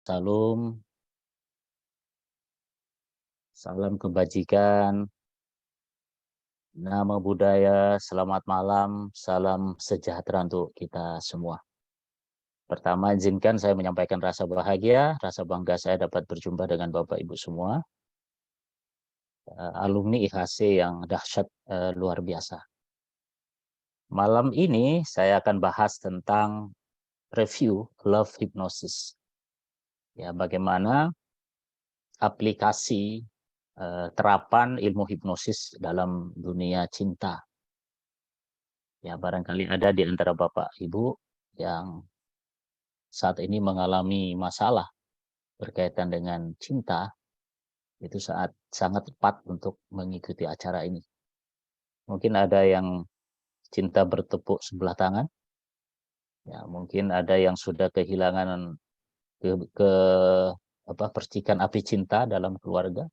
Salam, salam kebajikan, nama budaya, selamat malam, salam sejahtera untuk kita semua. Pertama, izinkan saya menyampaikan rasa bahagia, rasa bangga saya dapat berjumpa dengan Bapak Ibu semua, alumni IHC yang dahsyat luar biasa. Malam ini saya akan bahas tentang review love hypnosis. Ya, bagaimana aplikasi terapan ilmu hipnosis dalam dunia cinta. Ya, barangkali ada di antara Bapak Ibu yang saat ini mengalami masalah berkaitan dengan cinta, itu sangat tepat untuk mengikuti acara ini. Mungkin ada yang cinta bertepuk sebelah tangan, ya mungkin ada yang sudah kehilangan ke percikan api cinta dalam keluarga,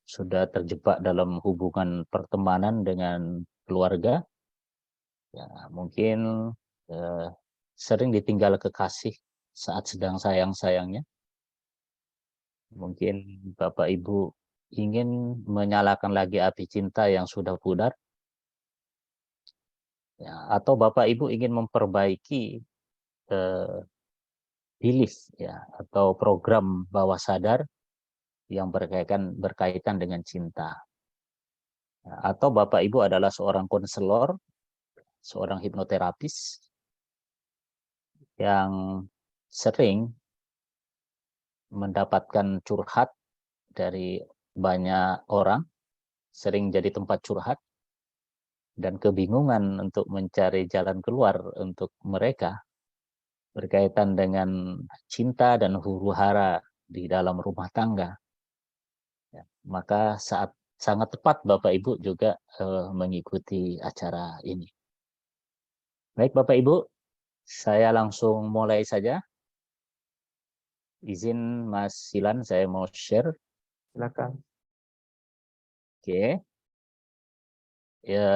sudah terjebak dalam hubungan pertemanan dengan keluarga, ya mungkin eh, sering ditinggal kekasih saat sedang sayang-sayangnya. Mungkin Bapak Ibu ingin menyalakan lagi api cinta yang sudah pudar, ya, atau Bapak Ibu ingin memperbaiki eh, belief ya atau program bawah sadar yang berkaitan dengan cinta. Ya, atau Bapak Ibu adalah seorang konselor, seorang hipnoterapis yang sering mendapatkan curhat dari banyak orang, sering jadi tempat curhat dan kebingungan untuk mencari jalan keluar untuk mereka berkaitan dengan cinta dan huru-hara di dalam rumah tangga. Ya, maka sangat tepat Bapak Ibu juga mengikuti acara ini. Baik Bapak Ibu, saya langsung mulai saja. Izin Mas Silan, saya mau share. Silakan. Oke. Ya,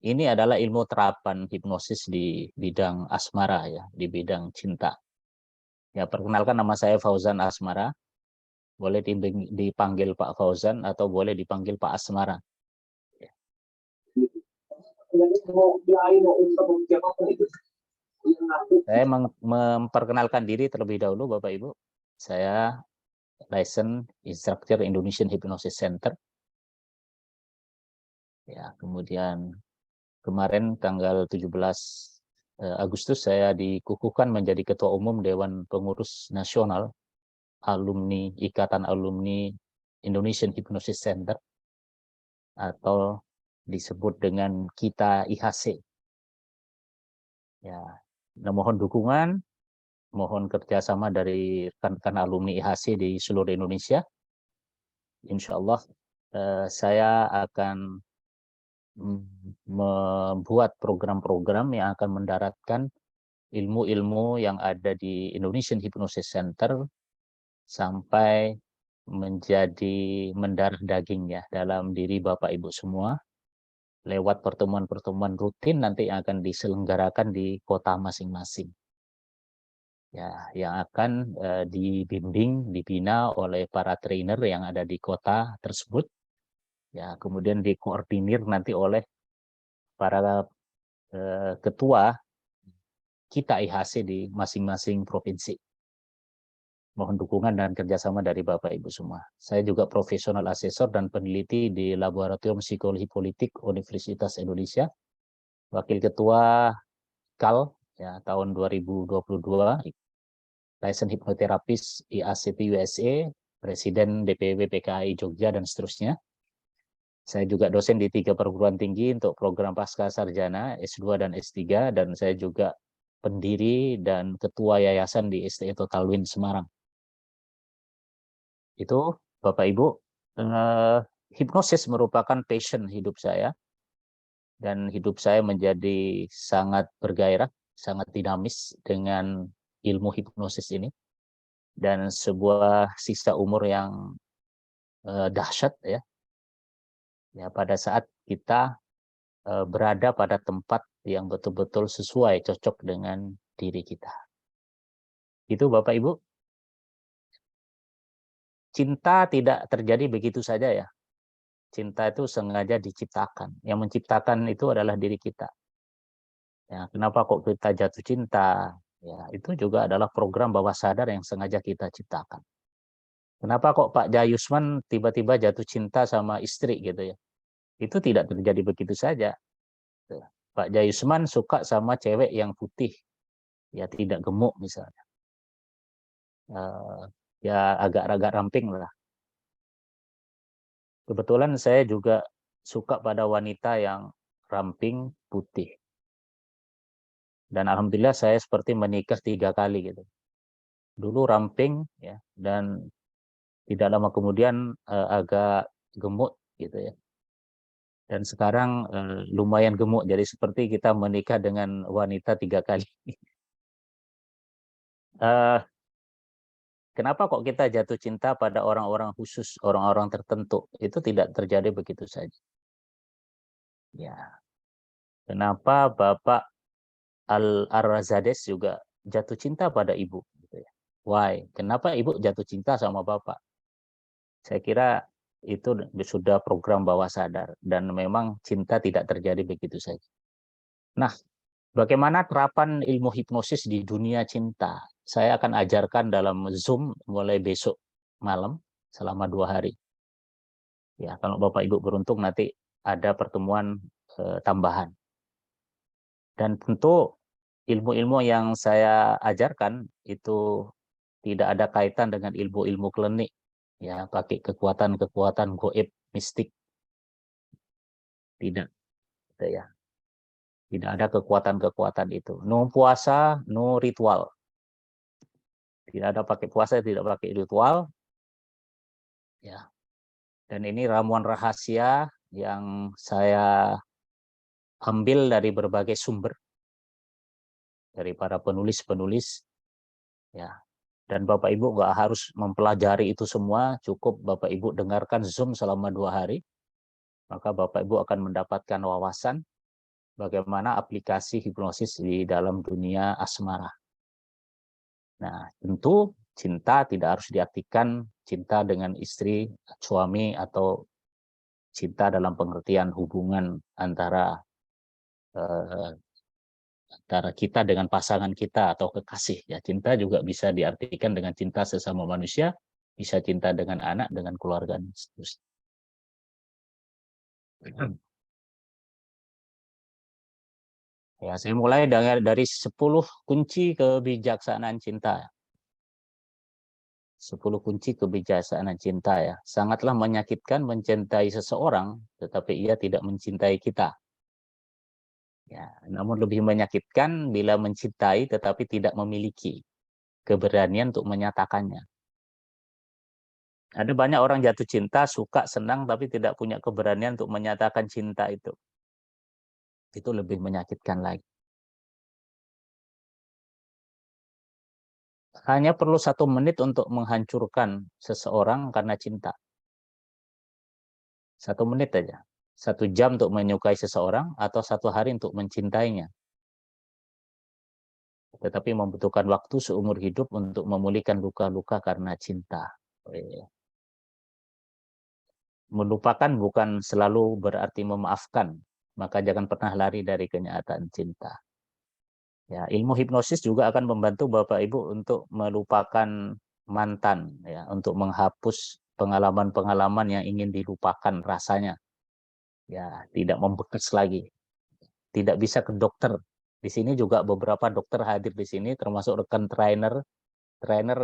ini adalah ilmu terapan hipnosis di bidang asmara ya, di bidang cinta. Ya, perkenalkan nama saya Fauzan Asmara. Boleh dipanggil Pak Fauzan atau boleh dipanggil Pak Asmara. Saya memperkenalkan diri terlebih dahulu Bapak Ibu. Saya license instructor Indonesian Hypnosis Center. Ya, kemudian kemarin tanggal 17 Agustus saya dikukuhkan menjadi Ketua Umum Dewan Pengurus Nasional Alumni Ikatan Alumni Indonesian Hypnosis Center atau disebut dengan KITA IHC. Ya, mohon dukungan, mohon kerjasama dari rekan-rekan alumni IHC di seluruh Indonesia. Insya Allah saya akan membuat program-program yang akan mendaratkan ilmu-ilmu yang ada di Indonesian Hypnosis Center sampai menjadi mendarah daging ya dalam diri Bapak Ibu semua lewat pertemuan-pertemuan rutin nanti yang akan diselenggarakan di kota masing-masing. Ya, yang akan dibimbing, dibina oleh para trainer yang ada di kota tersebut. Ya, kemudian dikoordinir nanti oleh para ketua kita IHC di masing-masing provinsi. Mohon dukungan dan kerjasama dari Bapak Ibu semua. Saya juga profesional asesor dan peneliti di Laboratorium Psikologi Politik Universitas Indonesia. Wakil Ketua KAL ya, tahun 2022, license hipnoterapis IACP USA, Presiden DPW PKI Jogja, dan seterusnya. Saya juga dosen di 3 perguruan tinggi untuk program pasca sarjana S2 dan S3, dan saya juga pendiri dan ketua yayasan di STI Total Win Semarang. Itu Bapak Ibu, hipnosis merupakan passion hidup saya, dan hidup saya menjadi sangat bergairah, sangat dinamis dengan ilmu hipnosis ini, dan sebuah sisa umur yang dahsyat ya. Ya, pada saat kita berada pada tempat yang betul-betul sesuai, cocok dengan diri kita. Itu Bapak Ibu. cinta tidak terjadi begitu saja ya. Cinta itu sengaja diciptakan. Yang menciptakan itu adalah diri kita. Ya, kenapa kok kita jatuh cinta? Ya, itu juga adalah program bawah sadar yang sengaja kita ciptakan. Kenapa kok Pak Jayusman tiba-tiba jatuh cinta sama istri gitu ya? Itu tidak terjadi begitu saja. Pak Jayusman suka sama cewek yang putih, ya tidak gemuk misalnya. Ya agak-agak ramping lah. Kebetulan saya juga suka pada wanita yang ramping putih. Dan alhamdulillah saya seperti menikah 3 kali gitu. Dulu ramping ya, dan tidak lama kemudian agak gemuk gitu ya. Dan sekarang lumayan gemuk, jadi seperti kita menikah dengan wanita 3 kali. Kenapa kok kita jatuh cinta pada orang-orang khusus, orang-orang tertentu? Itu tidak terjadi begitu saja. Ya, kenapa Bapak Al-Arzades juga jatuh cinta pada ibu? Gitu ya. Why? Kenapa ibu jatuh cinta sama Bapak? Saya kira itu sudah program bawah sadar dan memang cinta tidak terjadi begitu saja. Nah, bagaimana terapan ilmu hipnosis di dunia cinta? Saya akan ajarkan dalam Zoom mulai besok malam selama 2 hari. Ya, kalau Bapak Ibu beruntung nanti ada pertemuan tambahan. Dan tentu ilmu-ilmu yang saya ajarkan itu tidak ada kaitan dengan ilmu-ilmu klinik. Ya, pakai kekuatan-kekuatan goib mistik. Tidak, gitu ya. Tidak ada kekuatan-kekuatan itu. No puasa, no ritual. Tidak ada pakai puasa, tidak pakai ritual. Ya. Dan ini ramuan rahasia yang saya ambil dari berbagai sumber, dari para penulis-penulis. Ya. Dan Bapak Ibu nggak harus mempelajari itu semua, cukup Bapak Ibu dengarkan Zoom selama 2 hari, maka Bapak Ibu akan mendapatkan wawasan bagaimana aplikasi hipnosis di dalam dunia asmara. Nah, tentu cinta tidak harus diartikan cinta dengan istri, suami, atau cinta dalam pengertian hubungan antara antara kita dengan pasangan kita atau kekasih. Ya, cinta juga bisa diartikan dengan cinta sesama manusia, bisa cinta dengan anak, dengan keluarga, dan seterusnya. Ya, saya mulai dari 10 kunci kebijaksanaan cinta. 10 kunci kebijaksanaan cinta ya. Sangatlah menyakitkan mencintai seseorang, tetapi ia tidak mencintai kita. Ya, namun lebih menyakitkan bila mencintai tetapi tidak memiliki keberanian untuk menyatakannya. Ada banyak orang jatuh cinta, suka, senang, tapi tidak punya keberanian untuk menyatakan cinta itu. Itu lebih menyakitkan lagi. Hanya perlu 1 menit untuk menghancurkan seseorang karena cinta. 1 menit aja. 1 jam untuk menyukai seseorang atau 1 hari untuk mencintainya. Tetapi membutuhkan waktu seumur hidup untuk memulihkan luka-luka karena cinta. Melupakan bukan selalu berarti memaafkan, maka jangan pernah lari dari kenyataan cinta. Ya, ilmu hipnosis juga akan membantu Bapak Ibu untuk melupakan mantan, ya, untuk menghapus pengalaman-pengalaman yang ingin dilupakan rasanya. Ya, tidak membekas lagi. Tidak bisa ke dokter. Di sini juga beberapa dokter hadir di sini, termasuk rekan trainer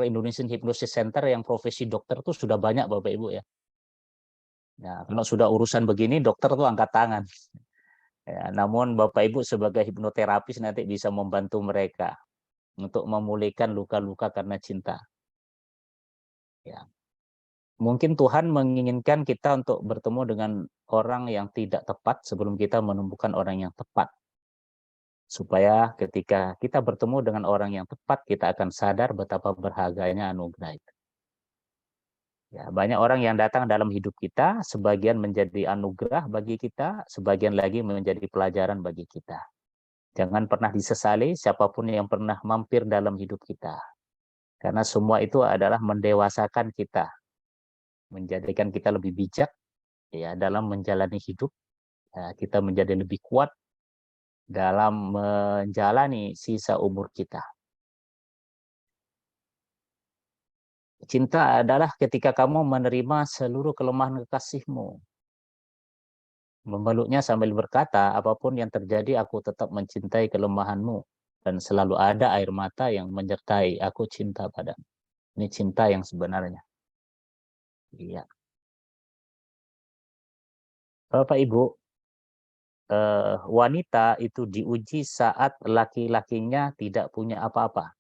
Indonesian Hypnosis Center yang profesi dokter tuh sudah banyak Bapak Ibu ya. Ya, kalau sudah urusan begini, dokter tuh angkat tangan. Ya, namun Bapak Ibu sebagai hipnoterapis nanti bisa membantu mereka untuk memulihkan luka-luka karena cinta. Ya. Mungkin Tuhan menginginkan kita untuk bertemu dengan orang yang tidak tepat sebelum kita menemukan orang yang tepat. Supaya ketika kita bertemu dengan orang yang tepat, kita akan sadar betapa berharganya anugerah itu. Ya, banyak orang yang datang dalam hidup kita, sebagian menjadi anugerah bagi kita, sebagian lagi menjadi pelajaran bagi kita. Jangan pernah disesali siapapun yang pernah mampir dalam hidup kita. Karena semua itu adalah mendewasakan kita. menjadikan kita lebih bijak ya dalam menjalani hidup. Ya, kita menjadi lebih kuat dalam menjalani sisa umur kita. Cinta adalah ketika kamu menerima seluruh kelemahan kekasihmu, memeluknya sambil berkata, apapun yang terjadi, aku tetap mencintai kelemahanmu, dan selalu ada air mata yang menyertai, aku cinta padamu. Ini cinta yang sebenarnya. Iya. Bapak Ibu, wanita itu diuji saat laki-lakinya tidak punya apa-apa.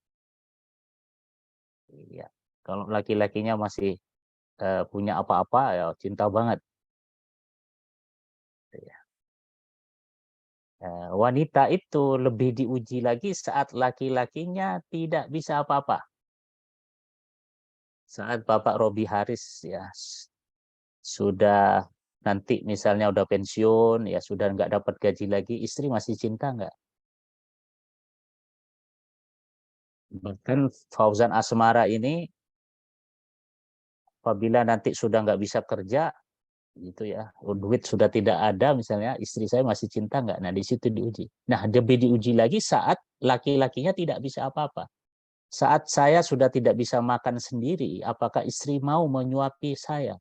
Iya. Kalau laki-lakinya masih punya apa-apa, ya cinta banget. Iya. Wanita itu lebih diuji lagi saat laki-lakinya tidak bisa apa-apa. Saat Bapak Robi Haris ya sudah nanti misalnya udah pensiun, ya sudah nggak dapat gaji lagi, istri masih cinta nggak? Bahkan Fauzan Asmara ini apabila nanti sudah nggak bisa kerja, gitu ya, duit sudah tidak ada misalnya, istri saya masih cinta nggak? Nah di situ diuji. Nah lebih diuji lagi saat laki-lakinya tidak bisa apa-apa. Saat saya sudah tidak bisa makan sendiri, apakah istri mau menyuapi saya?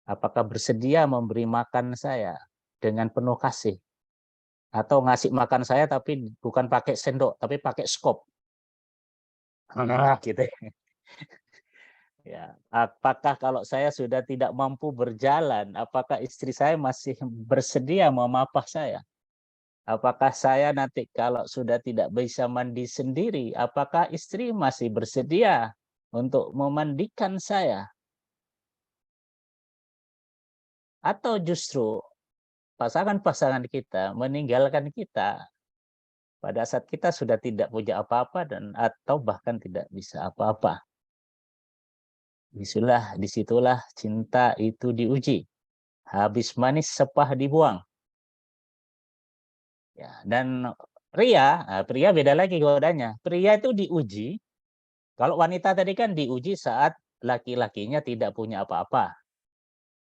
Apakah bersedia memberi makan saya dengan penuh kasih? Atau ngasih makan saya tapi bukan pakai sendok, tapi pakai skop? Nah, gitu. Ya, apakah kalau saya sudah tidak mampu berjalan, apakah istri saya masih bersedia memapah saya? Apakah saya nanti kalau sudah tidak bisa mandi sendiri, apakah istri masih bersedia untuk memandikan saya? Atau justru pasangan-pasangan kita meninggalkan kita pada saat kita sudah tidak punya apa-apa dan atau bahkan tidak bisa apa-apa. Disitulah cinta itu diuji. Habis manis sepah dibuang. Ya, dan pria beda lagi godanya. Pria itu diuji, kalau wanita tadi kan diuji saat laki-lakinya tidak punya apa-apa.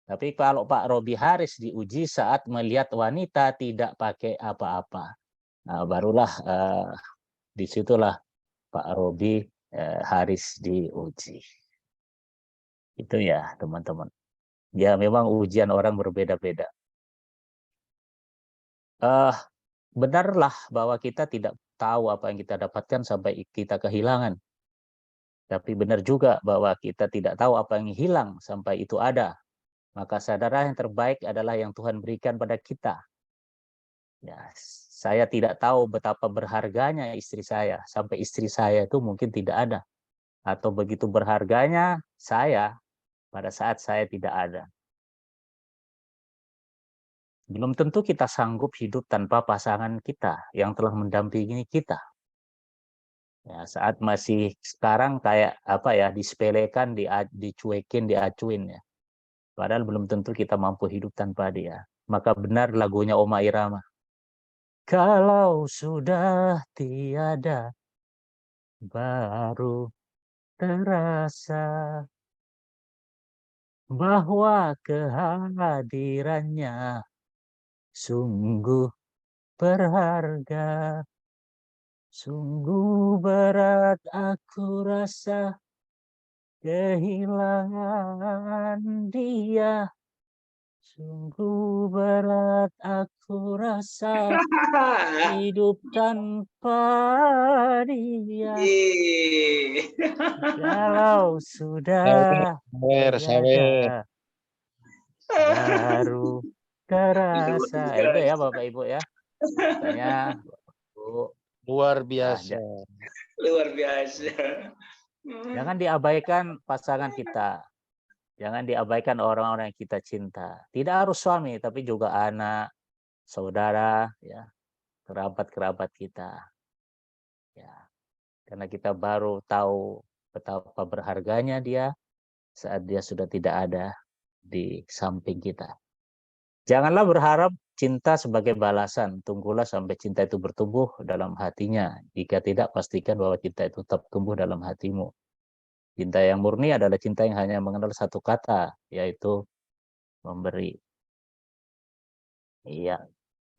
Tapi kalau Pak Robi Haris diuji saat melihat wanita tidak pakai apa-apa. Nah, barulah disitulah Pak Robi Haris diuji. Itu ya teman-teman. Ya memang ujian orang berbeda-beda. Benarlah bahwa kita tidak tahu apa yang kita dapatkan sampai kita kehilangan. Tapi benar juga bahwa kita tidak tahu apa yang hilang sampai itu ada. Maka sadarlah yang terbaik adalah yang Tuhan berikan pada kita. Ya, saya tidak tahu betapa berharganya istri saya. Sampai istri saya itu mungkin tidak ada. Atau begitu berharganya saya pada saat saya tidak ada. Belum tentu kita sanggup hidup tanpa pasangan kita yang telah mendampingi kita. Ya, saat masih sekarang kayak apa ya, disepelekan, dicuekin, diacuin ya. Padahal belum tentu kita mampu hidup tanpa dia. Maka benar lagunya Oma Irama. Kalau sudah tiada, baru terasa bahwa kehadirannya sungguh berharga. Sungguh berat aku rasa kehilangan dia. Sungguh berat aku rasa hidup tanpa dia. Kalau sudah tiada, baru terasa. Itu ya Bapak Ibu ya. Makanya Bu, Luar ya, biasa. Luar biasa. jangan diabaikan pasangan kita. Jangan diabaikan orang-orang yang kita cinta. Tidak harus suami, tapi juga anak, saudara, ya, kerabat-kerabat kita. Ya, karena kita baru tahu betapa berharganya dia saat dia sudah tidak ada di samping kita. Janganlah berharap cinta sebagai balasan. Tunggulah sampai cinta itu bertumbuh dalam hatinya. Jika tidak, pastikan bahwa cinta itu tetap tumbuh dalam hatimu. Cinta yang murni adalah cinta yang hanya mengenal satu kata, yaitu memberi. Iya.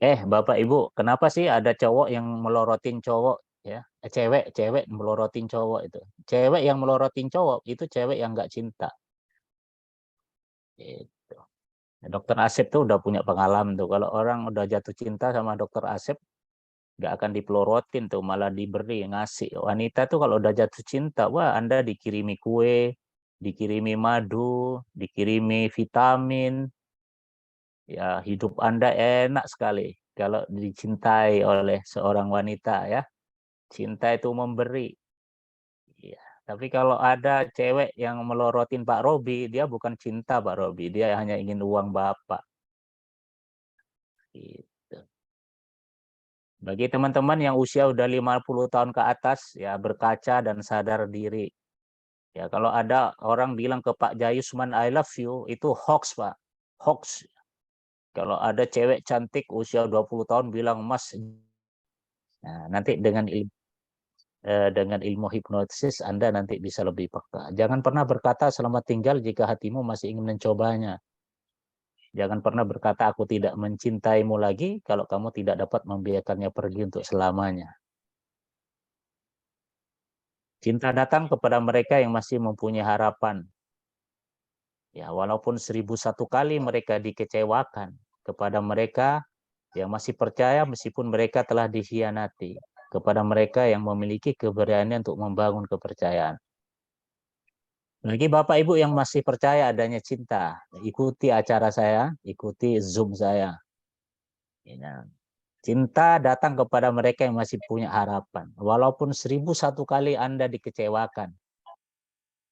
Bapak Ibu, kenapa sih ada cowok yang melorotin cowok ya? Cewek melorotin cowok itu. Cewek yang melorotin cowok itu cewek yang nggak cinta. Itu. Dokter Asep tuh udah punya pengalaman tuh. Kalau orang udah jatuh cinta sama Dokter Asep, nggak akan dipelorotin tuh, malah diberi, ngasih. Wanita tuh kalau udah jatuh cinta, wah Anda dikirimi kue, dikirimi madu, dikirimi vitamin, ya hidup Anda enak sekali kalau dicintai oleh seorang wanita ya. Cinta itu memberi. Ya. Tapi kalau ada cewek yang melorotin Pak Robi, dia bukan cinta Pak Robi, dia hanya ingin uang Bapak. Gitu. Bagi teman-teman yang usia udah 50 tahun ke atas, ya berkaca dan sadar diri. Ya, kalau ada orang bilang ke Pak Jayusman, I love you, itu hoax, Pak. Hoax. Kalau ada cewek cantik usia 20 tahun bilang, Mas, nah, nanti dengan ilmu hipnosis Anda nanti bisa lebih peka. Jangan pernah berkata selamat tinggal jika hatimu masih ingin mencobanya. Jangan pernah berkata aku tidak mencintaimu lagi kalau kamu tidak dapat membiarkannya pergi untuk selamanya. Cinta datang kepada mereka yang masih mempunyai harapan. Ya, walaupun 1001 kali mereka dikecewakan, kepada mereka yang masih percaya meskipun mereka telah dikhianati, kepada mereka yang memiliki keberanian untuk membangun kepercayaan. Bagi Bapak Ibu yang masih percaya adanya cinta, ikuti acara saya, ikuti Zoom saya. Ya, cinta datang kepada mereka yang masih punya harapan. Walaupun 1001 kali Anda dikecewakan,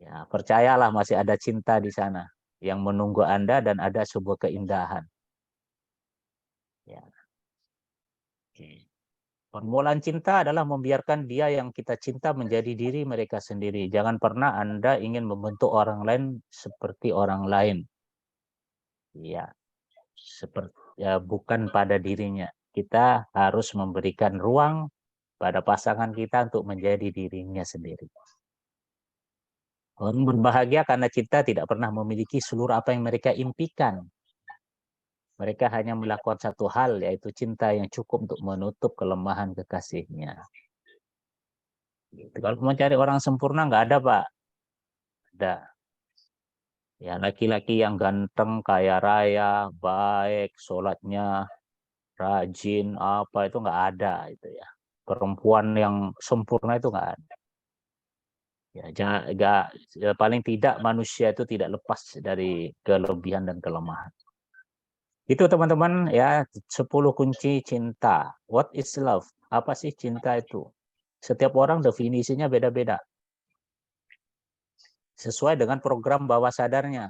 ya, percayalah masih ada cinta di sana yang menunggu Anda dan ada sebuah keindahan. Ya. Oke. Permulaan cinta adalah membiarkan dia yang kita cinta menjadi diri mereka sendiri. Jangan pernah Anda ingin membentuk orang lain seperti orang lain. Ya, bukan pada dirinya. Kita harus memberikan ruang pada pasangan kita untuk menjadi dirinya sendiri. Orang berbahagia karena cinta tidak pernah memiliki seluruh apa yang mereka impikan. Mereka hanya melakukan satu hal, yaitu cinta yang cukup untuk menutup kelemahan kekasihnya. Gitu. Kalau mau cari orang sempurna, nggak ada, Pak. Ada. Ya, laki-laki yang ganteng, kaya raya, baik, sholatnya rajin, apa itu nggak ada. Itu ya. Perempuan yang sempurna itu nggak ada. Ya, paling tidak manusia itu tidak lepas dari kelebihan dan kelemahan. Itu teman-teman ya 10 kunci cinta. What is love? Apa sih cinta itu? Setiap orang definisinya beda-beda. Sesuai dengan program bawah sadarnya.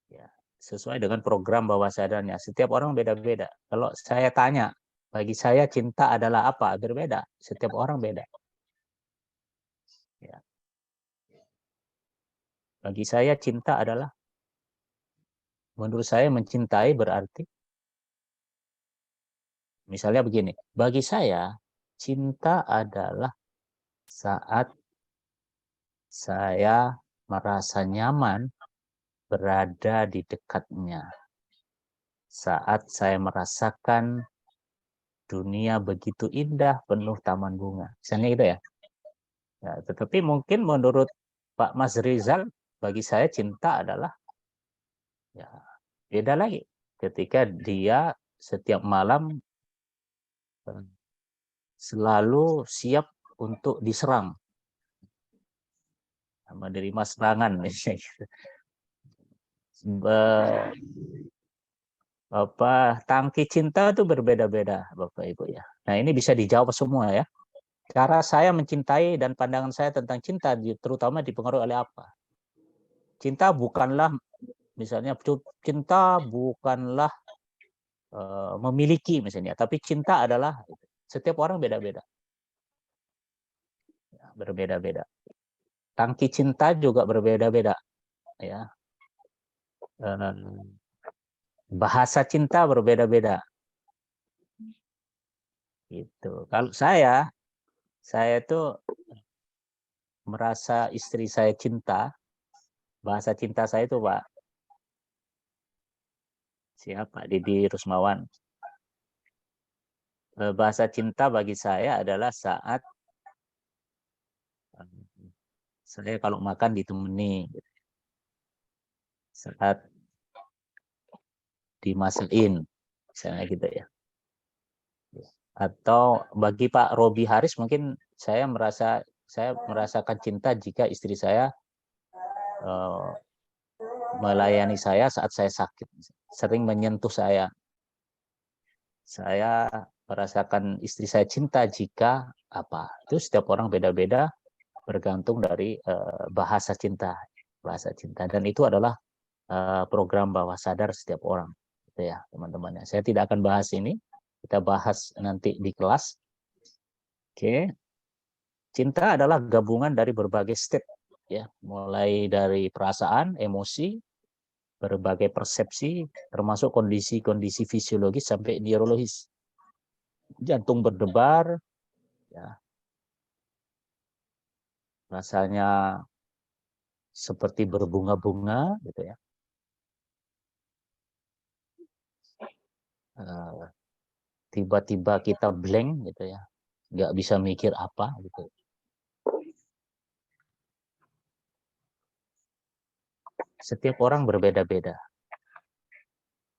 Ya, sesuai dengan program bawah sadarnya. Setiap orang beda-beda. Kalau saya tanya, bagi saya cinta adalah apa? Berbeda. Setiap orang beda. Ya. Bagi saya cinta adalah, menurut saya mencintai berarti, misalnya begini, bagi saya cinta adalah saat saya merasa nyaman berada di dekatnya. Saat saya merasakan dunia begitu indah, penuh taman bunga. Misalnya gitu ya. Ya, tetapi mungkin menurut Pak Mas Rizal, bagi saya cinta adalah ya beda lagi. Ketika dia setiap malam selalu siap untuk diserang, menerima serangan misalnya gitu. Tangki cinta itu berbeda-beda Bapak Ibu ya. Nah, ini bisa dijawab semua ya. Cara saya mencintai dan pandangan saya tentang cinta terutama dipengaruhi oleh apa? Cinta bukanlah misalnya cinta bukanlah memiliki misalnya, tapi cinta adalah setiap orang beda-beda. Ya, berbeda-beda. Tangki cinta juga berbeda-beda ya. Bahasa cinta berbeda-beda. Gitu. Kalau saya itu merasa istri saya cinta, bahasa cinta saya itu Pak, siapa? Didi Rusmawan. Bahasa cinta bagi saya adalah saat saya kalau makan ditemani, saat dimasakin, misalnya gitu ya. Atau bagi Pak Robi Haris mungkin saya merasakan cinta jika istri saya melayani saya saat saya sakit, sering menyentuh saya. Saya merasakan istri saya cinta jika apa? Itu setiap orang beda-beda bergantung dari bahasa cinta, dan itu adalah program bawah sadar setiap orang, gitu ya teman-teman. Saya tidak akan bahas ini, kita bahas nanti di kelas. Oke, cinta adalah gabungan dari berbagai state, ya, mulai dari perasaan, emosi, berbagai persepsi, termasuk kondisi-kondisi fisiologis sampai neurologis. Jantung berdebar, ya, rasanya seperti berbunga-bunga, gitu ya. Tiba-tiba kita blank, gitu ya, nggak bisa mikir apa, gitu. Setiap orang berbeda-beda.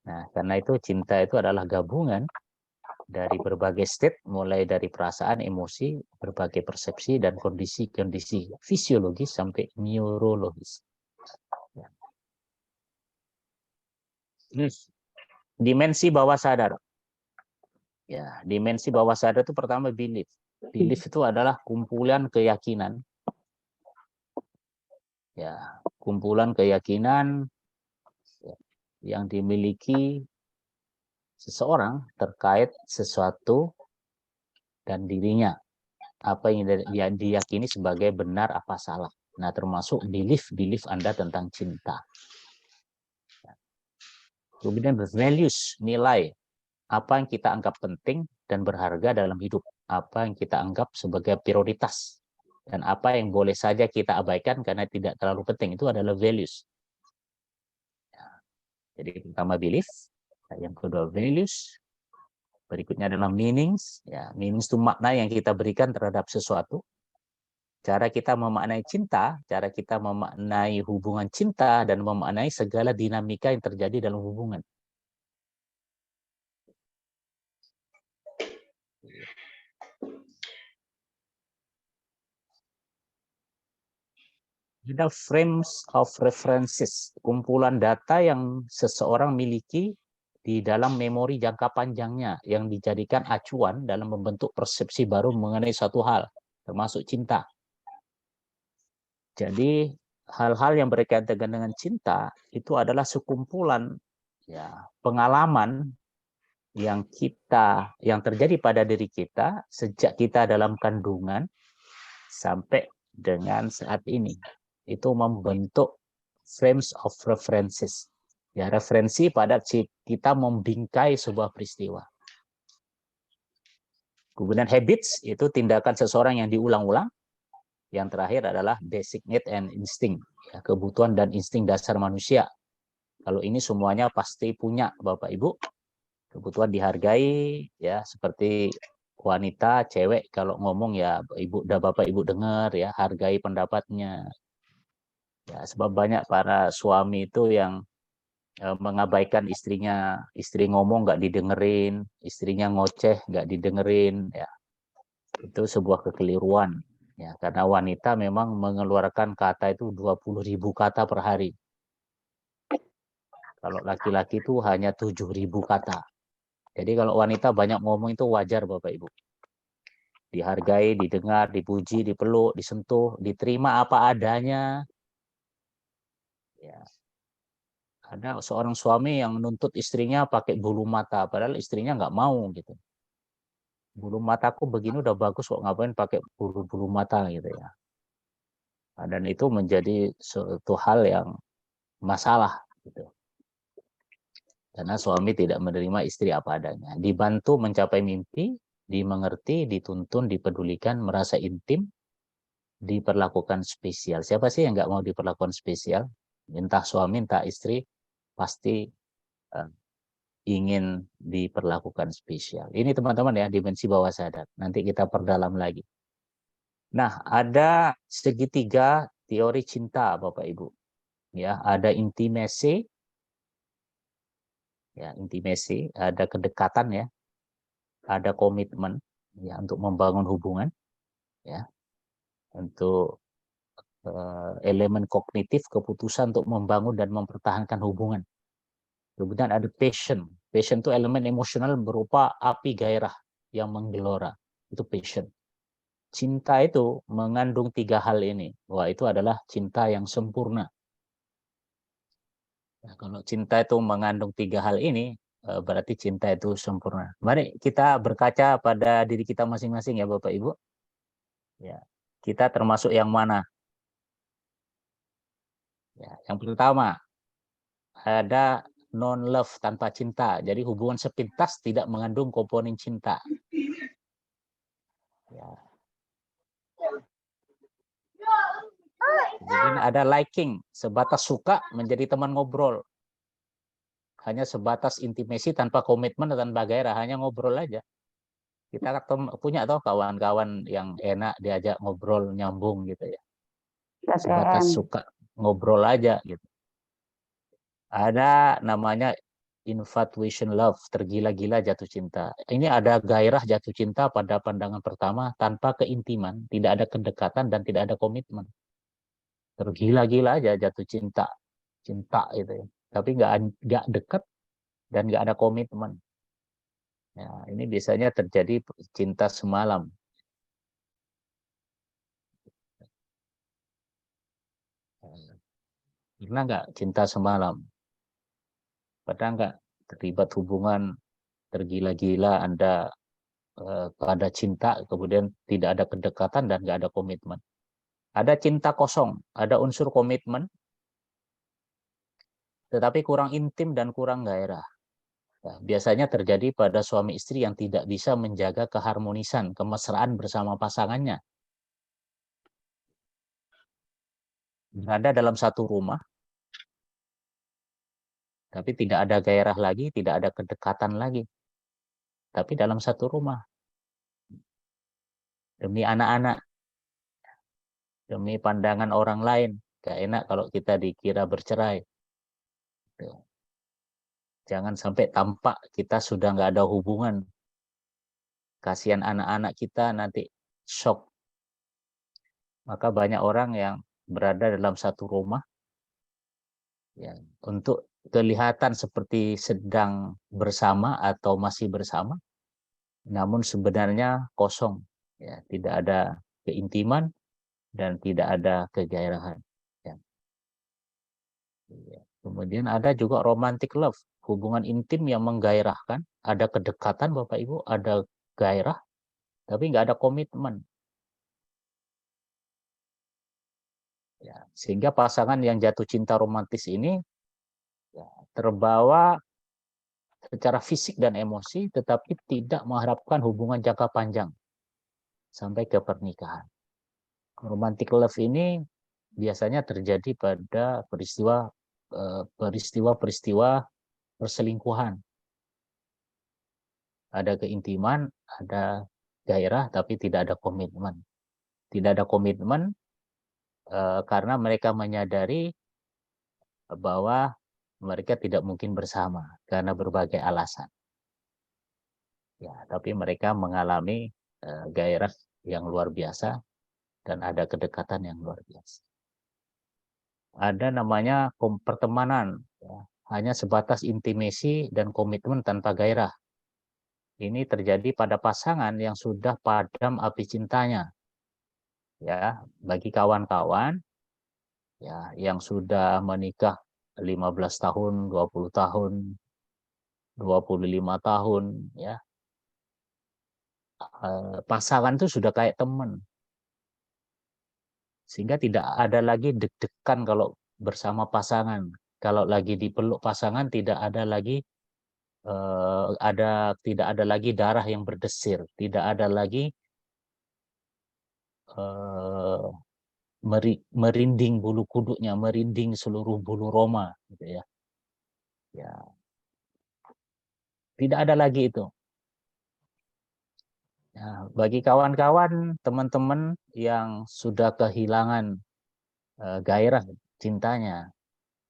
Nah, karena itu cinta itu adalah gabungan dari berbagai state, mulai dari perasaan, emosi, berbagai persepsi, dan kondisi-kondisi fisiologis sampai neurologis. Ya. Dimensi bawah sadar. Ya, dimensi bawah sadar itu pertama belief. Belief itu adalah kumpulan keyakinan. Ya, kumpulan keyakinan yang dimiliki seseorang terkait sesuatu dan dirinya. Apa yang dia diyakini sebagai benar apa salah. Nah, termasuk belief Anda tentang cinta. Kemudian values, nilai. Apa yang kita anggap penting dan berharga dalam hidup. Apa yang kita anggap sebagai prioritas. Dan apa yang boleh saja kita abaikan karena tidak terlalu penting. Itu adalah values. Jadi pertama belief, yang kedua values, berikutnya adalah meanings. Ya, meanings itu makna yang kita berikan terhadap sesuatu. Cara kita memaknai cinta, cara kita memaknai hubungan cinta, dan memaknai segala dinamika yang terjadi dalam hubungan. Ada frames of references, kumpulan data yang seseorang miliki di dalam memori jangka panjangnya yang dijadikan acuan dalam membentuk persepsi baru mengenai satu hal, termasuk cinta. Jadi hal-hal yang berkaitan dengan cinta itu adalah sekumpulan ya pengalaman yang terjadi pada diri kita sejak kita dalam kandungan sampai dengan saat ini. Itu membentuk frames of references. Ya, referensi pada kita membingkai sebuah peristiwa. Kemudian habits itu tindakan seseorang yang diulang-ulang. Yang terakhir adalah basic need and instinct, ya, kebutuhan dan insting dasar manusia. Kalau ini semuanya pasti punya Bapak Ibu. Kebutuhan dihargai, ya, seperti wanita, cewek kalau ngomong ya Ibu, Bapak Ibu dengar ya, hargai pendapatnya. Ya, sebab banyak para suami itu yang mengabaikan istrinya, istri ngomong nggak didengerin, istrinya ngoceh nggak didengerin, ya itu sebuah kekeliruan, ya karena wanita memang mengeluarkan kata itu 20.000 kata per hari, kalau laki-laki itu hanya 7.000 kata. Jadi kalau wanita banyak ngomong itu wajar Bapak Ibu, dihargai, didengar, dipuji, dipeluk, disentuh, diterima apa adanya. Ya, ada seorang suami yang menuntut istrinya pakai bulu mata, padahal istrinya nggak mau gitu. Bulu mataku begini udah bagus kok, ngapain pakai bulu mata gitu ya. Dan itu menjadi suatu hal yang masalah gitu. Karena suami tidak menerima istri apa adanya. Dibantu mencapai mimpi, dimengerti, dituntun, dipedulikan, merasa intim, diperlakukan spesial. Siapa sih yang nggak mau diperlakukan spesial? Entah suami, entah istri, pasti ingin diperlakukan spesial. Ini teman-teman ya, dimensi bawah sadar. Nanti kita perdalam lagi. Nah, ada segitiga teori cinta, Bapak Ibu. Ya, ada intimacy, ya, intimacy, ada kedekatan ya, ada komitmen ya untuk membangun hubungan ya, untuk elemen kognitif keputusan untuk membangun dan mempertahankan hubungan. Kemudian ada passion. Passion itu elemen emosional berupa api gairah yang menggelora. Itu passion. Cinta itu mengandung 3 hal ini. Wah, itu adalah cinta yang sempurna. Nah, kalau cinta itu mengandung 3 hal ini, berarti cinta itu sempurna. Mari kita berkaca pada diri kita masing-masing ya Bapak Ibu. Ya, kita termasuk yang mana? Ya, yang pertama, ada non-love tanpa cinta. Jadi hubungan sepintas tidak mengandung komponen cinta. Ya. Kemudian ada liking, sebatas suka menjadi teman ngobrol. Hanya sebatas intimasi tanpa komitmen dan tanpa gairah, hanya ngobrol aja. Kita punya toh kawan-kawan yang enak diajak ngobrol nyambung gitu ya. Sebatas suka ngobrol aja gitu. Ada namanya infatuation love, tergila-gila jatuh cinta. Ini ada gairah jatuh cinta pada pandangan pertama tanpa keintiman, tidak ada kedekatan dan tidak ada komitmen. Tergila-gila aja jatuh cinta, cinta itu ya. Tapi nggak dekat dan nggak ada komitmen. Ya, ini biasanya terjadi cinta semalam. Pernah nggak cinta semalam? Pernah nggak terlibat hubungan tergila-gila Anda pada cinta, kemudian tidak ada kedekatan dan nggak ada komitmen? Ada cinta kosong, ada unsur komitmen, tetapi kurang intim dan kurang gairah. Nah, biasanya terjadi pada suami istri yang tidak bisa menjaga keharmonisan, kemesraan bersama pasangannya. Berada dalam satu rumah, tapi tidak ada gairah lagi, tidak ada kedekatan lagi. Tapi dalam satu rumah, demi anak-anak, demi pandangan orang lain. Gak enak kalau kita dikira bercerai. Jangan sampai tampak kita sudah nggak ada hubungan. Kasihan anak-anak kita nanti shock. Maka banyak orang yang berada dalam satu rumah ya, untuk kelihatan seperti sedang bersama atau masih bersama, namun sebenarnya kosong. Ya, tidak ada keintiman dan tidak ada kegairahan. Ya. Kemudian ada juga romantic love, hubungan intim yang menggairahkan, ada kedekatan Bapak Ibu, ada gairah, tapi nggak ada komitmen. Ya, sehingga pasangan yang jatuh cinta romantis ini ya, terbawa secara fisik dan emosi, tetapi tidak mengharapkan hubungan jangka panjang sampai ke pernikahan. Romantic love ini biasanya terjadi pada peristiwa-peristiwa perselingkuhan. Ada keintiman, ada gairah, tapi tidak ada komitmen. Tidak ada komitmen karena mereka menyadari bahwa mereka tidak mungkin bersama karena berbagai alasan. Ya, tapi mereka mengalami gairah yang luar biasa dan ada kedekatan yang luar biasa. Ada namanya pertemanan, ya, hanya sebatas intimasi dan komitmen tanpa gairah. Ini terjadi pada pasangan yang sudah padam api cintanya. Ya, bagi kawan-kawan ya yang sudah menikah 15 tahun, 20 tahun, 25 tahun ya. Pasangan itu sudah kayak teman. Sehingga tidak ada lagi deg-degan kalau bersama pasangan. Kalau lagi dipeluk pasangan tidak ada lagi tidak ada lagi darah yang berdesir, tidak ada lagi merinding bulu kuduknya, merinding seluruh bulu roma, gitu ya. Ya, tidak ada lagi itu. Ya, bagi kawan-kawan, teman-teman yang sudah kehilangan gairah cintanya,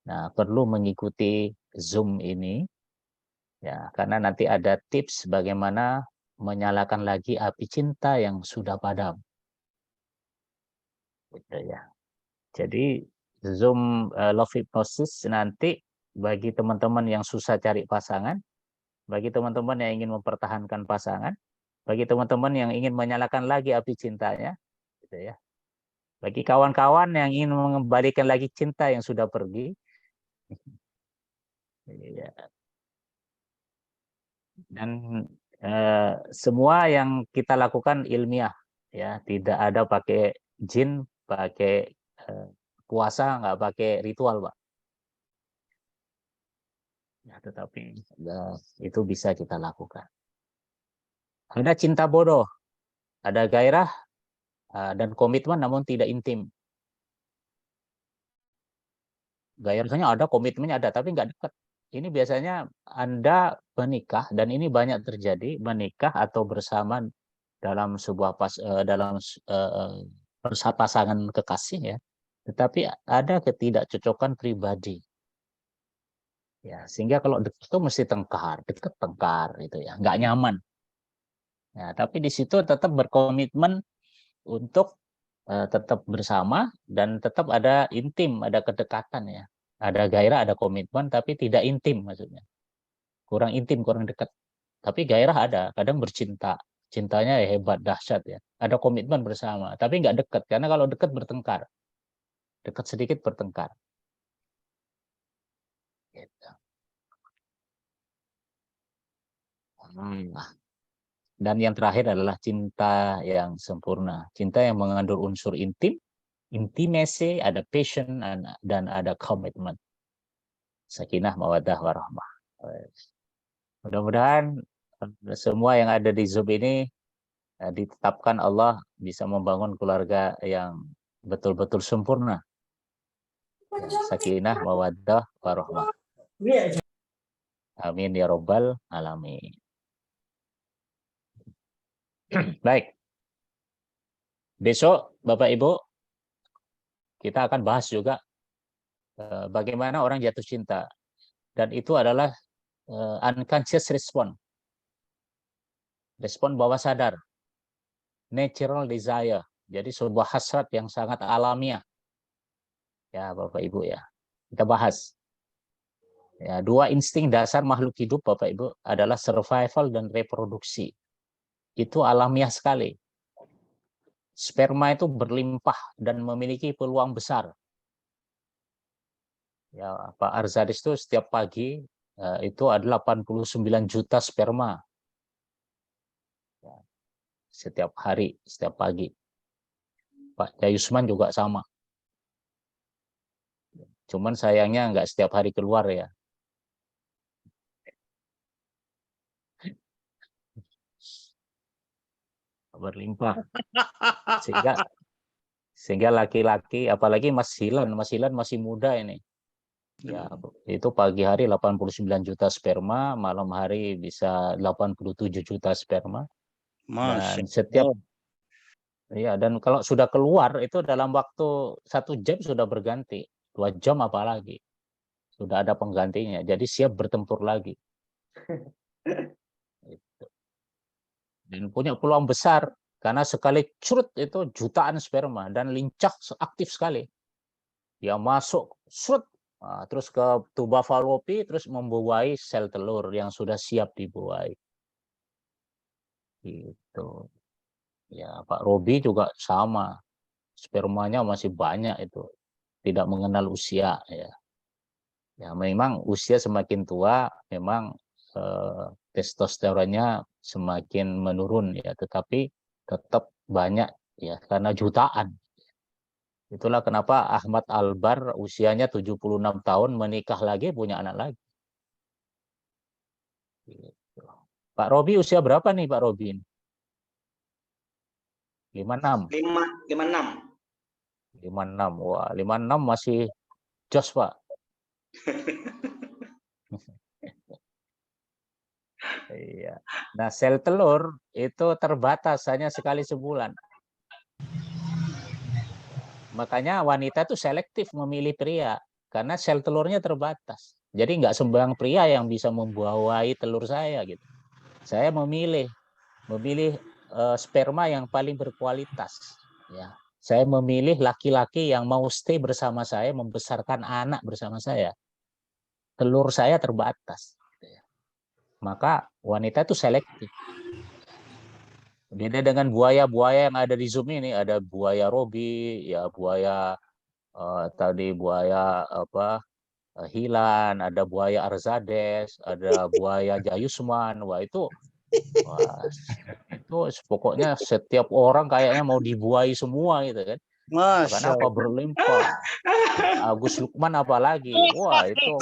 nah perlu mengikuti Zoom ini, ya, karena nanti ada tips bagaimana menyalakan lagi api cinta yang sudah padam. Gitu ya. Jadi Zoom Love Hypnosis nanti bagi teman-teman yang susah cari pasangan, bagi teman-teman yang ingin mempertahankan pasangan, bagi teman-teman yang ingin menyalakan lagi api cintanya, gitu ya. Bagi kawan-kawan yang ingin mengembalikan lagi cinta yang sudah pergi, ya. Dan semua yang kita lakukan ilmiah, ya, tidak ada pakai jin, pakai puasa, nggak pakai ritual, Pak. Ya, tetapi itu bisa kita lakukan. Ada cinta bodoh, ada gairah dan komitmen namun tidak intim. Gairahnya ada, komitmennya ada, tapi nggak dekat. Ini biasanya Anda menikah, dan ini banyak terjadi, menikah atau bersama dalam sebuah pasangan kekasih, ya, tetapi ada ketidakcocokan pribadi, ya, sehingga kalau dekat itu mesti dekat tengkar, itu ya, nggak nyaman. Ya, tapi di situ tetap berkomitmen untuk tetap bersama dan tetap ada intim, ada kedekatan, ya, ada gairah, ada komitmen, tapi tidak intim, maksudnya kurang intim, kurang dekat. Tapi gairah ada, kadang bercinta, cintanya ya hebat, dahsyat, ya, ada komitmen bersama, tapi nggak dekat, karena kalau dekat bertengkar, dekat sedikit bertengkar, gitu. Nah, dan yang terakhir adalah cinta yang sempurna, cinta yang mengandung unsur intim, intimacy, ada passion, dan ada komitmen, sakinah, mawaddah, warahmah. Mudah-mudahan semua yang ada di Zoom ini ditetapkan Allah bisa membangun keluarga yang betul-betul sempurna. Ya, sakinah, mawaddah, warahmah. Amin ya robbal alamin. Baik. Besok Bapak Ibu kita akan bahas juga bagaimana orang jatuh cinta, dan itu adalah unconscious response, respon bawah sadar, natural desire. Jadi sebuah hasrat yang sangat alamiah. Ya, Bapak Ibu, ya. Kita bahas. Ya, dua insting dasar makhluk hidup, Bapak Ibu, adalah survival dan reproduksi. Itu alamiah sekali. Sperma itu berlimpah dan memiliki peluang besar. Ya, Pak Arzaris itu setiap pagi itu ada 89 juta sperma. Ya, setiap hari, setiap pagi. Pak Yusman juga sama. Cuman sayangnya nggak setiap hari keluar, ya. Berlimpah. Sehingga laki-laki, apalagi Mas Hilan masih muda ini. Ya, itu pagi hari 89 juta sperma, malam hari bisa 87 juta sperma. Dan dan kalau sudah keluar itu dalam waktu 1 jam sudah berganti, 2 jam apalagi sudah ada penggantinya. Jadi siap bertempur lagi. Dan punya peluang besar karena sekali curut itu jutaan sperma dan lincah, aktif sekali. Dia masuk, serut, terus ke tuba falopi, terus membuahi sel telur yang sudah siap dibuahi. Gitu. Ya, Pak Robi juga sama. Spermanya masih banyak itu. Tidak mengenal usia, ya. Ya, memang usia semakin tua, memang testosteronnya semakin menurun, ya, tetapi tetap banyak, ya, karena jutaan. Itulah kenapa Ahmad Albar usianya 76 tahun menikah lagi, punya anak lagi. Gitu. Pak Robi usia berapa nih Pak Robi? 56. 56. 56. Wah, 56 masih jos, Pak. Iya. Nah, sel telur itu terbatas hanya sekali sebulan. Makanya wanita itu selektif memilih pria karena sel telurnya terbatas. Jadi nggak sembarang pria yang bisa membuahi telur saya gitu. Saya memilih sperma yang paling berkualitas. Ya, saya memilih laki-laki yang mau stay bersama saya, membesarkan anak bersama saya. Telur saya terbatas. Maka wanita itu selektif. Beda dengan buaya-buaya yang ada di Zoom ini, ada buaya Robi, ya buaya tadi buaya apa Hilan, ada buaya Arzades, ada buaya Jayusman. Wah, itu pokoknya setiap orang kayaknya mau dibuai semua gitu kan. Masya Kenapa Allah. berlimpah? Agus Lukman apalagi. Wah, itu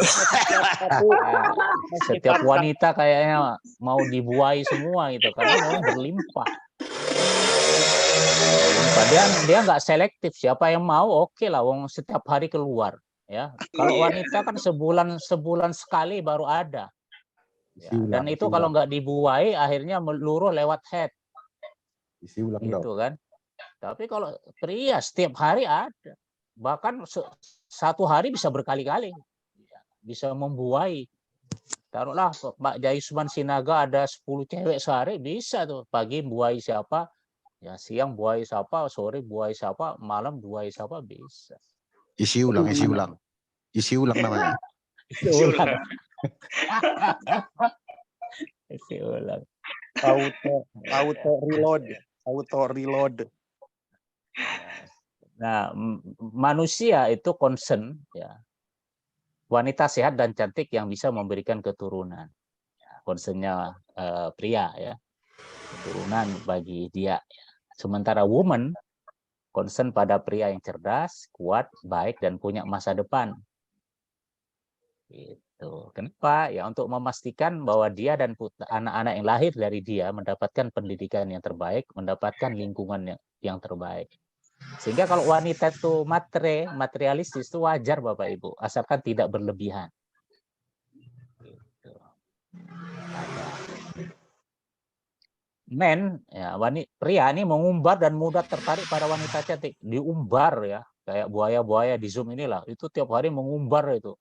setiap wanita kayaknya mau dibuai semua gitu karena memang berlimpah. Dia nggak selektif, siapa yang mau oke lah, wong setiap hari keluar ya. Kalau Iya. wanita kan sebulan sekali baru ada ya. Isi Dan ulang, itu kalau nggak dibuai akhirnya meluruh lewat head isi ulang gitu dong. kan. Tapi kalau pria setiap hari ada, bahkan satu hari bisa berkali-kali, bisa membuai. Taruhlah Pak Jayusman Sinaga ada 10 cewek sehari, bisa tuh. Pagi buai siapa, ya siang buai siapa, sore buai siapa, malam buai siapa, bisa. Isi ulang, isi ulang. Isi ulang namanya. Isi ulang. Isi ulang. Auto reload. Auto reload. Nah, manusia itu concern ya. Wanita sehat dan cantik yang bisa memberikan keturunan. Concernnya pria ya. Keturunan bagi dia. Sementara woman concern pada pria yang cerdas, kuat, baik, dan punya masa depan. Gitu. Kenapa? Ya untuk memastikan bahwa dia dan anak-anak yang lahir dari dia mendapatkan pendidikan yang terbaik, mendapatkan lingkungan yang terbaik. Sehingga kalau wanita itu materialistis itu wajar Bapak Ibu, asalkan tidak berlebihan. Gitu. Ya, pria ini mengumbar dan mudah tertarik pada wanita cantik, diumbar ya, kayak buaya-buaya di Zoom inilah, itu tiap hari mengumbar itu.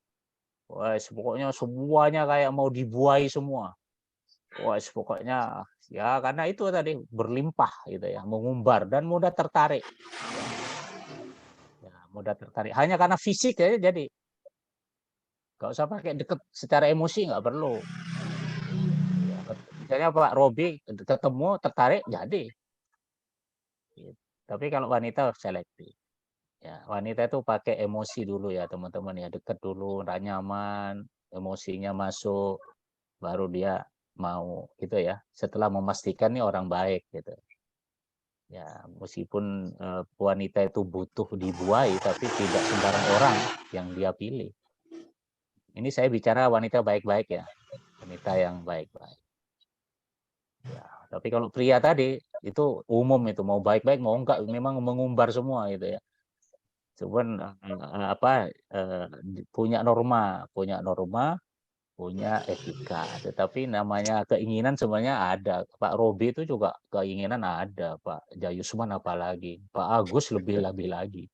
Wah, pokoknya semuanya kayak mau dibuai semua. Wah, pokoknya ya karena itu tadi berlimpah gitu ya, mengumbar dan mudah tertarik. Ya, mudah tertarik. Hanya karena fisik ya jadi. Gak usah pakai deket secara emosi, nggak perlu. Ya, misalnya Pak Robi ketemu tertarik jadi. Tapi kalau wanita selektif. Ya, wanita itu pakai emosi dulu ya teman-teman ya, deket dulu, nggak nyaman, emosinya masuk, baru dia mau gitu ya. Setelah memastikan nih orang baik gitu. Ya, meskipun wanita itu butuh dibuai, tapi tidak sembarang orang yang dia pilih. Ini saya bicara wanita baik-baik ya, wanita yang baik-baik. Ya, tapi kalau pria tadi itu umum itu mau baik-baik mau enggak memang mengumbar semua gitu ya. Cuman punya norma, punya etika. Tetapi namanya keinginan sebenarnya ada. Pak Robi itu juga keinginan ada, Pak Jayusman apalagi, Pak Agus lebih-lebih lagi.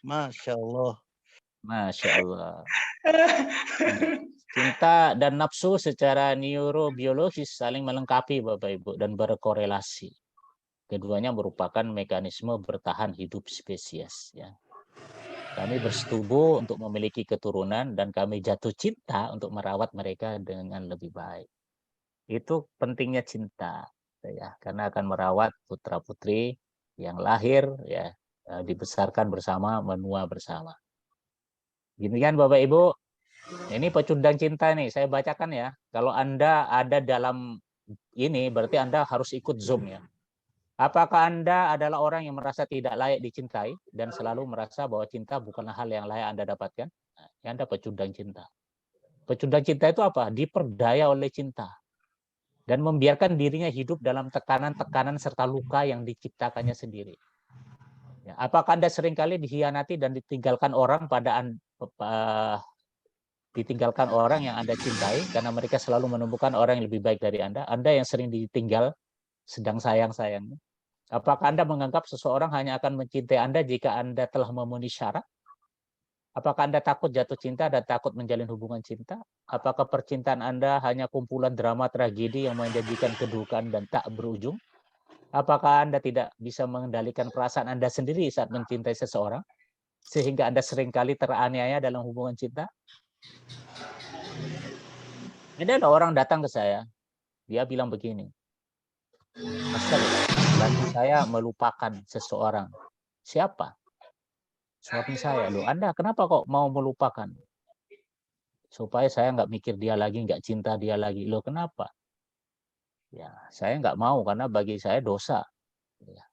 Masya Allah. Masya Allah. Cinta dan nafsu secara neurobiologis saling melengkapi Bapak Ibu dan berkorelasi. Keduanya merupakan mekanisme bertahan hidup spesies ya. Kami bersetubuh untuk memiliki keturunan dan kami jatuh cinta untuk merawat mereka dengan lebih baik. Itu pentingnya cinta ya, karena akan merawat putra-putri yang lahir ya, dibesarkan bersama, menua bersama. Gini kan Bapak Ibu, ini pecundang cinta nih, saya bacakan ya. Kalau Anda ada dalam ini berarti Anda harus ikut Zoom ya. Apakah Anda adalah orang yang merasa tidak layak dicintai dan selalu merasa bahwa cinta bukanlah hal yang layak Anda dapatkan? Nah, Anda pecundang cinta. Pecundang cinta itu apa? Diperdaya oleh cinta. dan membiarkan dirinya hidup dalam tekanan-tekanan serta luka yang diciptakannya sendiri. Ya, apakah Anda seringkali dikhianati dan ditinggalkan orang ditinggalkan orang yang Anda cintai karena mereka selalu menemukan orang yang lebih baik dari Anda? Anda yang sering ditinggal sedang sayang-sayangnya. Apakah Anda menganggap seseorang hanya akan mencintai Anda jika Anda telah memenuhi syarat? Apakah Anda takut jatuh cinta dan takut menjalin hubungan cinta? Apakah percintaan Anda hanya kumpulan drama tragedi yang menjanjikan kedukaan dan tak berujung? Apakah Anda tidak bisa mengendalikan perasaan Anda sendiri saat mencintai seseorang? Sehingga Anda seringkali teraniaya dalam hubungan cinta? Ini ada orang datang ke saya, dia bilang begini, Master, bantu saya melupakan seseorang. Siapa? Suami saya. Loh, Anda kenapa kok mau melupakan? Supaya saya nggak mikir dia lagi, nggak cinta dia lagi. Loh, kenapa? Ya, saya nggak mau karena bagi saya dosa. Ya.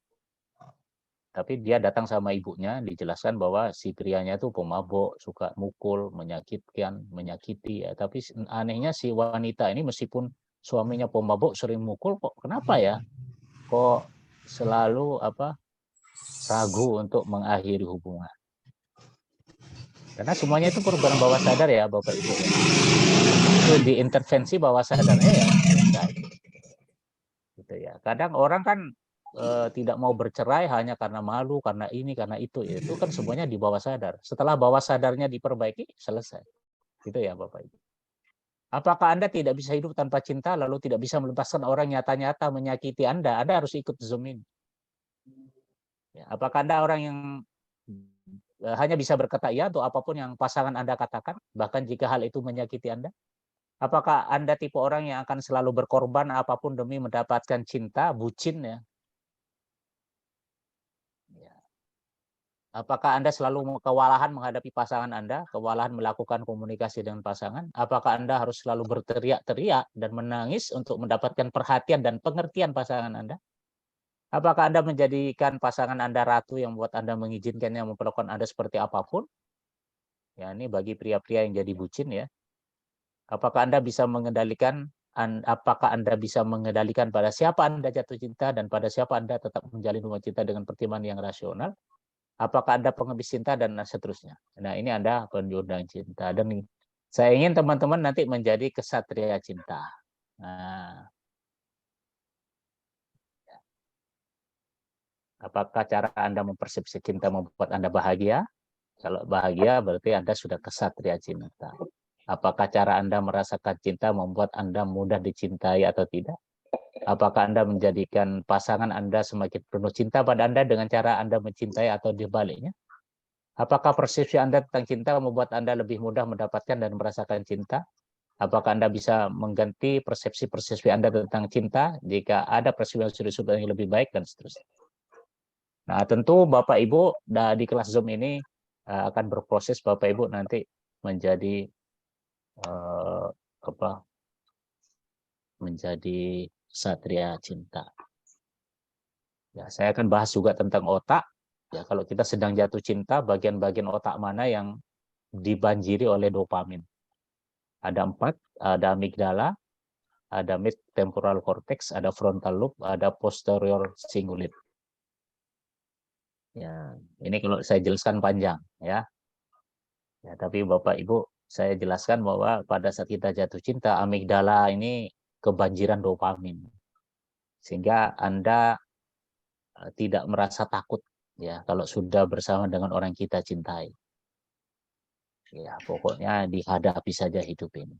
Tapi dia datang sama ibunya, dijelaskan bahwa si prianya itu pemabuk, suka mukul, menyakitkan, menyakiti. Ya. Tapi anehnya si wanita ini meskipun suaminya pemabuk, sering mukul, kok kenapa ya? Kok selalu ragu untuk mengakhiri hubungan? Karena semuanya itu perubahan bawah sadar ya, Bapak Ibu ya. Itu diintervensi bawah sadarnya ya selesai. Gitu ya. Kadang orang kan tidak mau bercerai hanya karena malu, karena ini, karena itu. Itu kan semuanya di bawah sadar. Setelah bawah sadarnya diperbaiki, selesai. Gitu ya Bapak Ibu. Apakah Anda tidak bisa hidup tanpa cinta, lalu tidak bisa melepaskan orang nyata-nyata menyakiti Anda? Anda harus ikut Zoom ini. Ya, apakah Anda orang yang hanya bisa berkata iya untuk apapun yang pasangan Anda katakan, bahkan jika hal itu menyakiti Anda? Apakah Anda tipe orang yang akan selalu berkorban apapun demi mendapatkan cinta, bucin ya? Apakah Anda selalu kewalahan menghadapi pasangan Anda, kewalahan melakukan komunikasi dengan pasangan? Apakah Anda harus selalu berteriak-teriak dan menangis untuk mendapatkan perhatian dan pengertian pasangan Anda? Apakah Anda menjadikan pasangan Anda ratu yang membuat Anda mengizinkannya memperlakukan Anda seperti apapun? Ya, ini bagi pria-pria yang jadi bucin ya. Apakah Anda bisa mengendalikan pada siapa Anda jatuh cinta dan pada siapa Anda tetap menjalin hubungan cinta dengan pertimbangan yang rasional? Apakah Anda pengemis cinta dan seterusnya. Nah, ini Anda penjurang cinta. Dan saya ingin teman-teman nanti menjadi kesatria cinta. Nah, apakah cara Anda mempersepsi cinta membuat Anda bahagia? Kalau bahagia berarti Anda sudah kesatria cinta. Apakah cara Anda merasakan cinta membuat Anda mudah dicintai atau tidak? Apakah Anda menjadikan pasangan Anda semakin penuh cinta pada Anda dengan cara Anda mencintai atau dibaliknya? Apakah persepsi Anda tentang cinta membuat Anda lebih mudah mendapatkan dan merasakan cinta? Apakah Anda bisa mengganti persepsi-persepsi Anda tentang cinta jika ada persepsi yang lebih baik dan seterusnya. Nah, tentu Bapak Ibu di kelas Zoom ini akan berproses Bapak Ibu nanti menjadi menjadi satria cinta. Ya, saya akan bahas juga tentang otak. Ya, kalau kita sedang jatuh cinta, bagian-bagian otak mana yang dibanjiri oleh dopamin? Ada 4, ada amigdala, ada mid temporal cortex, ada frontal lobe, ada posterior cingulate. Ya, ini kalau saya jelaskan panjang ya. Ya, tapi Bapak Ibu saya jelaskan bahwa pada saat kita jatuh cinta, amigdala ini kebanjiran dopamin. Sehingga Anda tidak merasa takut ya kalau sudah bersama dengan orang kita cintai. Ya, pokoknya dihadapi saja hidup ini.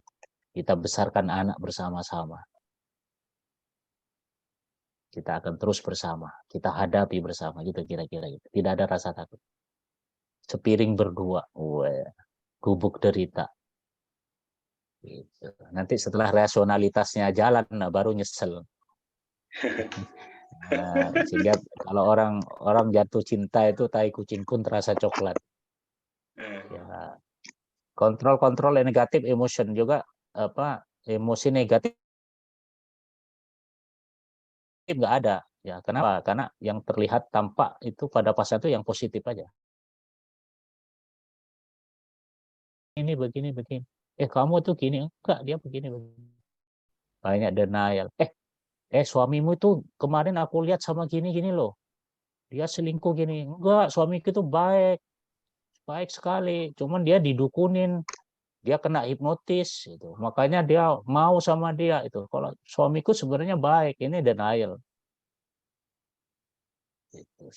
Kita besarkan anak bersama-sama. Kita akan terus bersama. Kita hadapi bersama gitu kira-kira gitu. Tidak ada rasa takut. Sepiring berdua. Gubuk derita. Gitu. Nanti setelah rasionalitasnya jalan, nah baru nyesel. Nah, sehingga kalau orang jatuh cinta itu tai kucing pun terasa coklat. Ya, kontrol negatif emotion juga emosi negatif nggak ada. Ya, kenapa? Karena yang terlihat tampak itu pada pasien itu yang positif aja. Ini begini. Kamu tuh gini, enggak, dia begini. banyak denial. Suamimu itu kemarin aku lihat sama gini-gini loh. Dia selingkuh gini. Enggak, suamiku itu baik. Baik sekali. Cuman dia didukunin. Dia kena hipnotis gitu. Makanya dia mau sama dia itu. Kalau suamiku sebenarnya baik, ini denial. Gitu.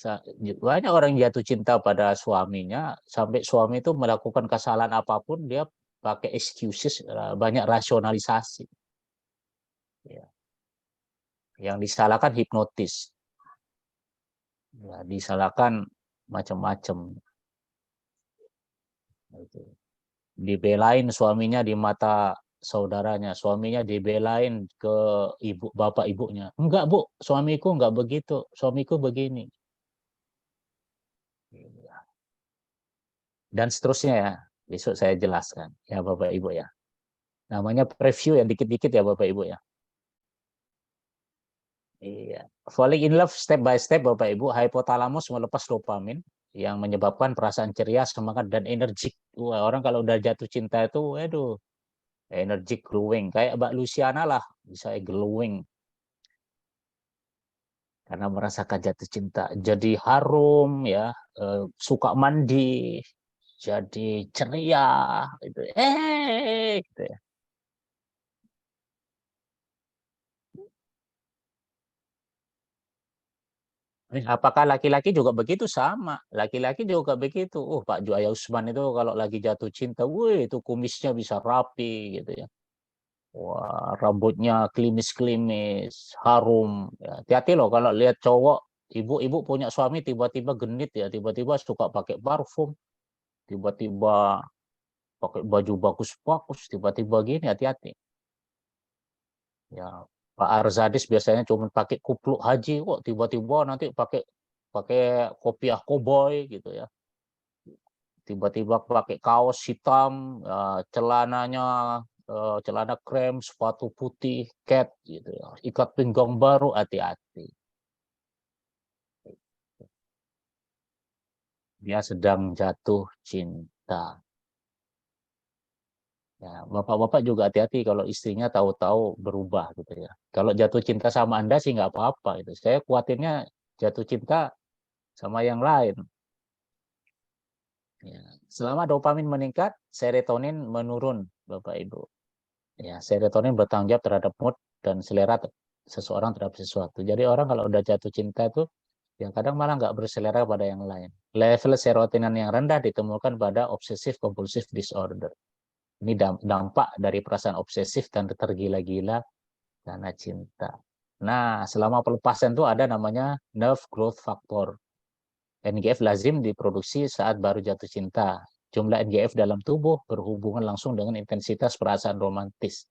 Banyak orang jatuh cinta pada suaminya sampai suami itu melakukan kesalahan apapun dia pakai excuses, banyak rasionalisasi. Ya. Yang disalahkan hipnotis. Ya, disalahkan macam-macam. Gitu. Dibelain suaminya di mata saudaranya, suaminya dibelain ke bapak ibunya. Enggak, Bu, suamiku enggak begitu, suamiku begini. Dan seterusnya ya, besok saya jelaskan ya Bapak Ibu ya. Namanya preview yang dikit-dikit ya Bapak Ibu ya. Iya. Falling in love step by step Bapak Ibu, hipotalamus melepas dopamin yang menyebabkan perasaan ceria, semangat dan energik. Wah, orang kalau udah jatuh cinta itu, waduh, energik, glowing. Kayak Mbak Luciana lah, bisa glowing. Karena merasakan jatuh cinta. Jadi harum ya, suka mandi, jadi ceria, gitu. Gitu ya. Apakah laki-laki juga begitu? Sama. Laki-laki juga begitu. Pak Juaya Usman itu kalau lagi jatuh cinta, wih, itu kumisnya bisa rapi gitu ya. Wah, rambutnya klimis-klimis, harum. Ya, hati-hati loh kalau lihat cowok, ibu-ibu punya suami tiba-tiba genit ya, tiba-tiba suka pakai parfum, tiba-tiba pakai baju bagus-bagus, tiba-tiba gini, hati-hati. Ya, Pak Arzadis biasanya cuma pakai kupluk haji, kok tiba-tiba nanti pakai pakai kopiah koboi gitu ya. Tiba-tiba pakai kaos hitam, celananya celana krem, sepatu putih, cat gitu ya. Ikat pinggang baru, hati-hati. Dia sedang jatuh cinta. Ya, bapak-bapak juga hati-hati kalau istrinya tahu-tahu berubah gitu ya. Kalau jatuh cinta sama Anda sih nggak apa-apa itu. Saya khawatirnya jatuh cinta sama yang lain. Ya. Selama dopamin meningkat, serotonin menurun, Bapak Ibu. Ya, serotonin bertanggung jawab terhadap mood dan selera seseorang terhadap sesuatu. Jadi orang kalau udah jatuh cinta itu, yang kadang malah nggak berselera pada yang lain. Level serotonin yang rendah ditemukan pada obsessive compulsive disorder. Ini dampak dari perasaan obsesif dan tergila-gila karena cinta. Nah, selama pelepasan itu ada namanya nerve growth factor. NGF lazim diproduksi saat baru jatuh cinta. Jumlah NGF dalam tubuh berhubungan langsung dengan intensitas perasaan romantis.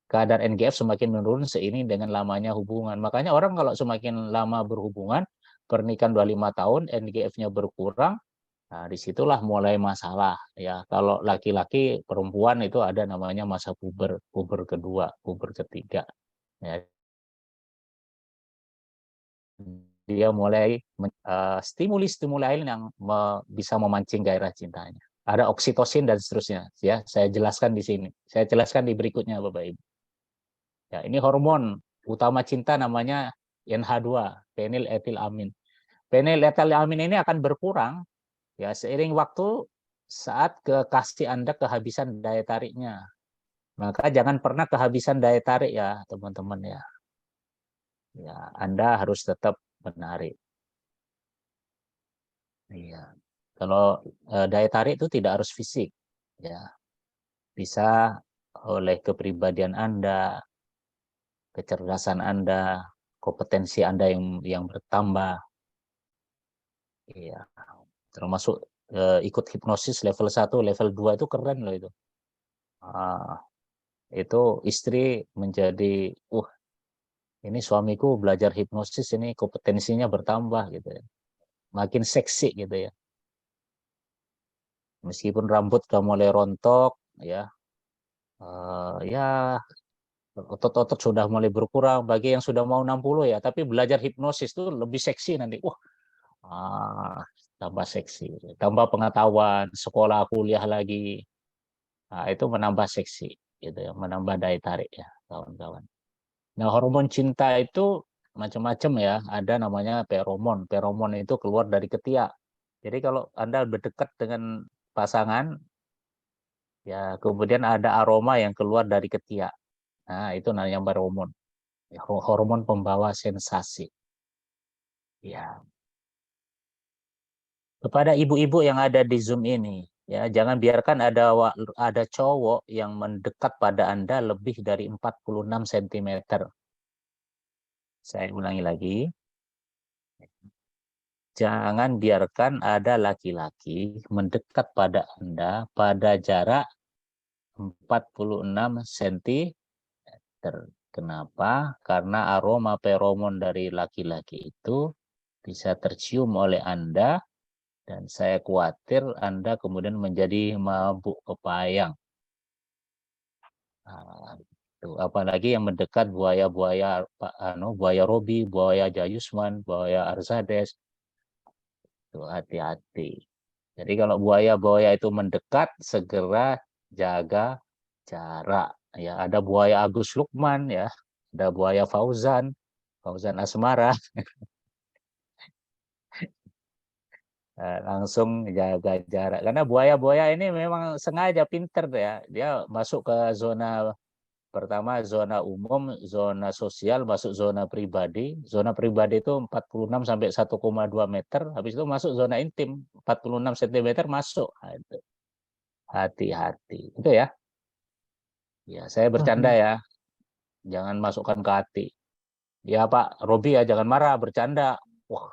Kadar NGF semakin menurun seiring dengan lamanya hubungan. Makanya orang kalau semakin lama berhubungan, pernikahan 25 tahun, NGF-nya berkurang, nah disitulah mulai masalah. Ya, kalau laki-laki, perempuan itu ada namanya masa puber, puber kedua, puber ketiga. Ya, dia mulai stimuli-stimuli lain yang bisa memancing gairah cintanya. Ada oksitosin dan seterusnya. Ya, saya jelaskan di sini. Saya jelaskan di berikutnya, Bapak Ibu. Ya, ini hormon utama cinta namanya NH2, phenylethylamine. Phenylethylamine ini akan berkurang ya seiring waktu saat kekasih Anda kehabisan daya tariknya. Maka jangan pernah kehabisan daya tarik ya, teman-teman ya. Ya, Anda harus tetap menarik. Iya. Kalau daya tarik itu tidak harus fisik, ya. Bisa oleh kepribadian Anda, kecerdasan Anda, kompetensi Anda yang bertambah. Iya. Termasuk ikut hipnosis level 1, level 2 itu keren loh itu. Itu istri menjadi, ini suamiku belajar hipnosis ini kompetensinya bertambah gitu ya. Makin seksi gitu ya. Meskipun rambut udah mulai rontok ya, ya otot-otot sudah mulai berkurang bagi yang sudah mau 60 ya, tapi belajar hipnosis itu lebih seksi nanti. Ah, tambah seksi, tambah pengetahuan, sekolah, kuliah lagi. Nah, itu menambah seksi gitu ya, menambah daya tarik ya, kawan-kawan. Nah, hormon cinta itu macam-macam ya. Ada namanya feromon. Feromon itu keluar dari ketiak. Jadi kalau Anda berdekat dengan pasangan, ya kemudian ada aroma yang keluar dari ketiak. Nah, itu namanya feromon. Ya, hormon pembawa sensasi. Ya, kepada ibu-ibu yang ada di Zoom ini, ya jangan biarkan ada cowok yang mendekat pada Anda lebih dari 46 cm. Saya ulangi lagi. Jangan biarkan ada laki-laki mendekat pada Anda pada jarak 46 cm. Kenapa? Karena aroma feromon dari laki-laki itu bisa tercium oleh Anda dan saya khawatir Anda kemudian menjadi mabuk kepayang. Nah, itu. Apalagi yang mendekat buaya-buaya buaya Robi, buaya Jayusman, buaya Arzades, itu hati-hati. Jadi kalau buaya-buaya itu mendekat, segera jaga jarak. Ya, ada buaya Agus Lukman, ya, ada buaya Fauzan, Fauzan Asmara. Langsung jaga jarak. Karena buaya-buaya ini memang sengaja pinter ya. Dia masuk ke zona pertama, zona umum, zona sosial, masuk zona pribadi. Zona pribadi itu 46 sampai 1,2 meter. Habis itu masuk zona intim, 46 cm masuk. Nah, itu. Hati-hati. Itu ya. Ya, saya bercanda ya. Jangan masukkan ke hati. Ya Pak Robi ya jangan marah, bercanda. Wah,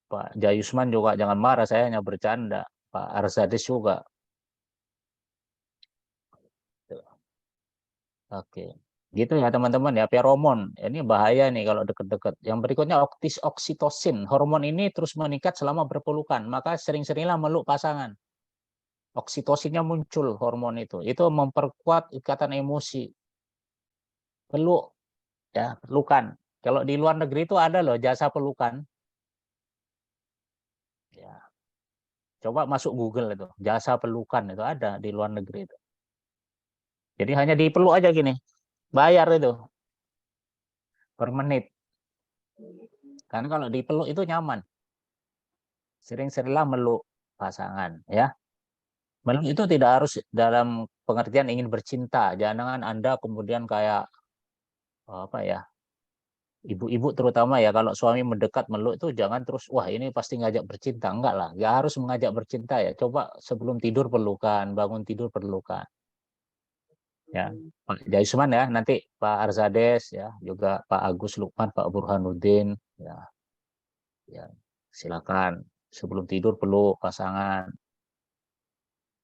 Pak Jayusman juga jangan marah, saya hanya bercanda. Pak Arzadis juga. Oke. Gitu ya teman-teman ya, feromon. Ini bahaya nih kalau deket-deket. Yang berikutnya oksitosin. Hormon ini terus meningkat selama berpelukan. Maka sering-seringlah meluk pasangan. Oksitosinnya muncul hormon itu. Itu memperkuat ikatan emosi. Peluk, ya, pelukan. Kalau di luar negeri itu ada loh jasa pelukan. Ya, coba masuk Google itu, jasa pelukan itu ada di luar negeri itu. Jadi hanya dipeluk aja gini, bayar itu per menit. Karena kalau dipeluk itu nyaman. Sering-seringlah meluk pasangan, ya. Meluk itu tidak harus dalam pengertian ingin bercinta. Jangan Anda kemudian kayak apa ya, ibu-ibu terutama ya, kalau suami mendekat meluk itu jangan terus wah ini pasti ngajak bercinta. Enggak lah, nggak harus mengajak bercinta ya. Coba sebelum tidur pelukan, bangun tidur pelukan. Ya, Pak Jaisman ya, nanti Pak Arzades ya, juga Pak Agus Lukman, Pak Burhanuddin ya, ya silakan sebelum tidur peluk pasangan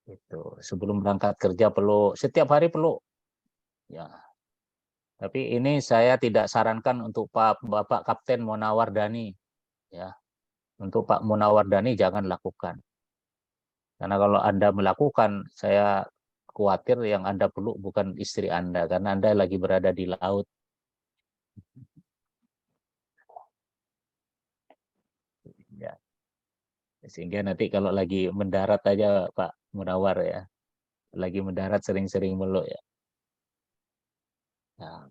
itu, sebelum berangkat kerja peluk, setiap hari peluk ya. Tapi ini saya tidak sarankan untuk Bapak Kapten Munawardani ya. Untuk Pak Munawardani jangan lakukan. Karena kalau Anda melakukan, saya khawatir yang Anda peluk bukan istri Anda karena Anda lagi berada di laut. Ya. Sehingga nanti kalau lagi mendarat aja Pak Munawar ya, lagi mendarat sering-sering meluk ya. Nah,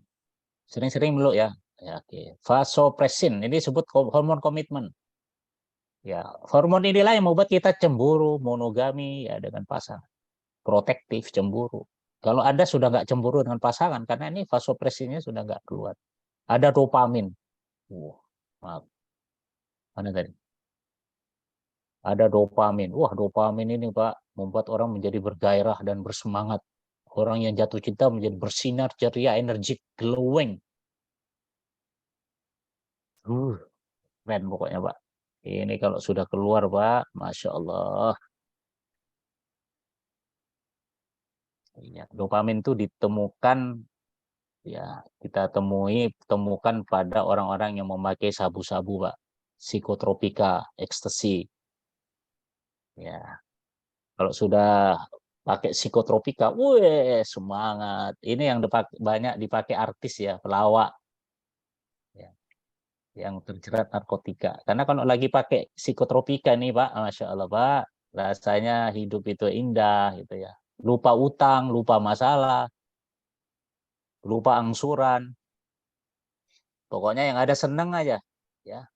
sering-sering meluk ya. Ya, oke. Vasopressin ini disebut hormon komitmen. Ya, hormon inilah yang membuat kita cemburu, monogami ya dengan pasangan, protektif, cemburu. Kalau Anda sudah nggak cemburu dengan pasangan, karena ini vasopressinnya sudah nggak keluar. Ada dopamin. Maaf, mana tadi? Ada dopamin. Wah, dopamin ini Pak membuat orang menjadi bergairah dan bersemangat. Orang yang jatuh cinta menjadi bersinar, ceria, energik, glowing. Uh, Keren pokoknya Pak. Ini kalau sudah keluar Pak, Masya Allah. Ya, dopamin itu ditemukan, ya kita temukan pada orang-orang yang memakai sabu-sabu Pak. Psikotropika, ekstasi. Ya, kalau sudah pakai psikotropika, wih semangat. Ini yang banyak dipakai artis ya, pelawak ya, yang terjerat narkotika. Karena kalau lagi pakai psikotropika nih Pak, Masya Allah Pak, rasanya hidup itu indah gitu ya. Lupa utang, lupa masalah, lupa angsuran. Pokoknya yang ada seneng aja, ya.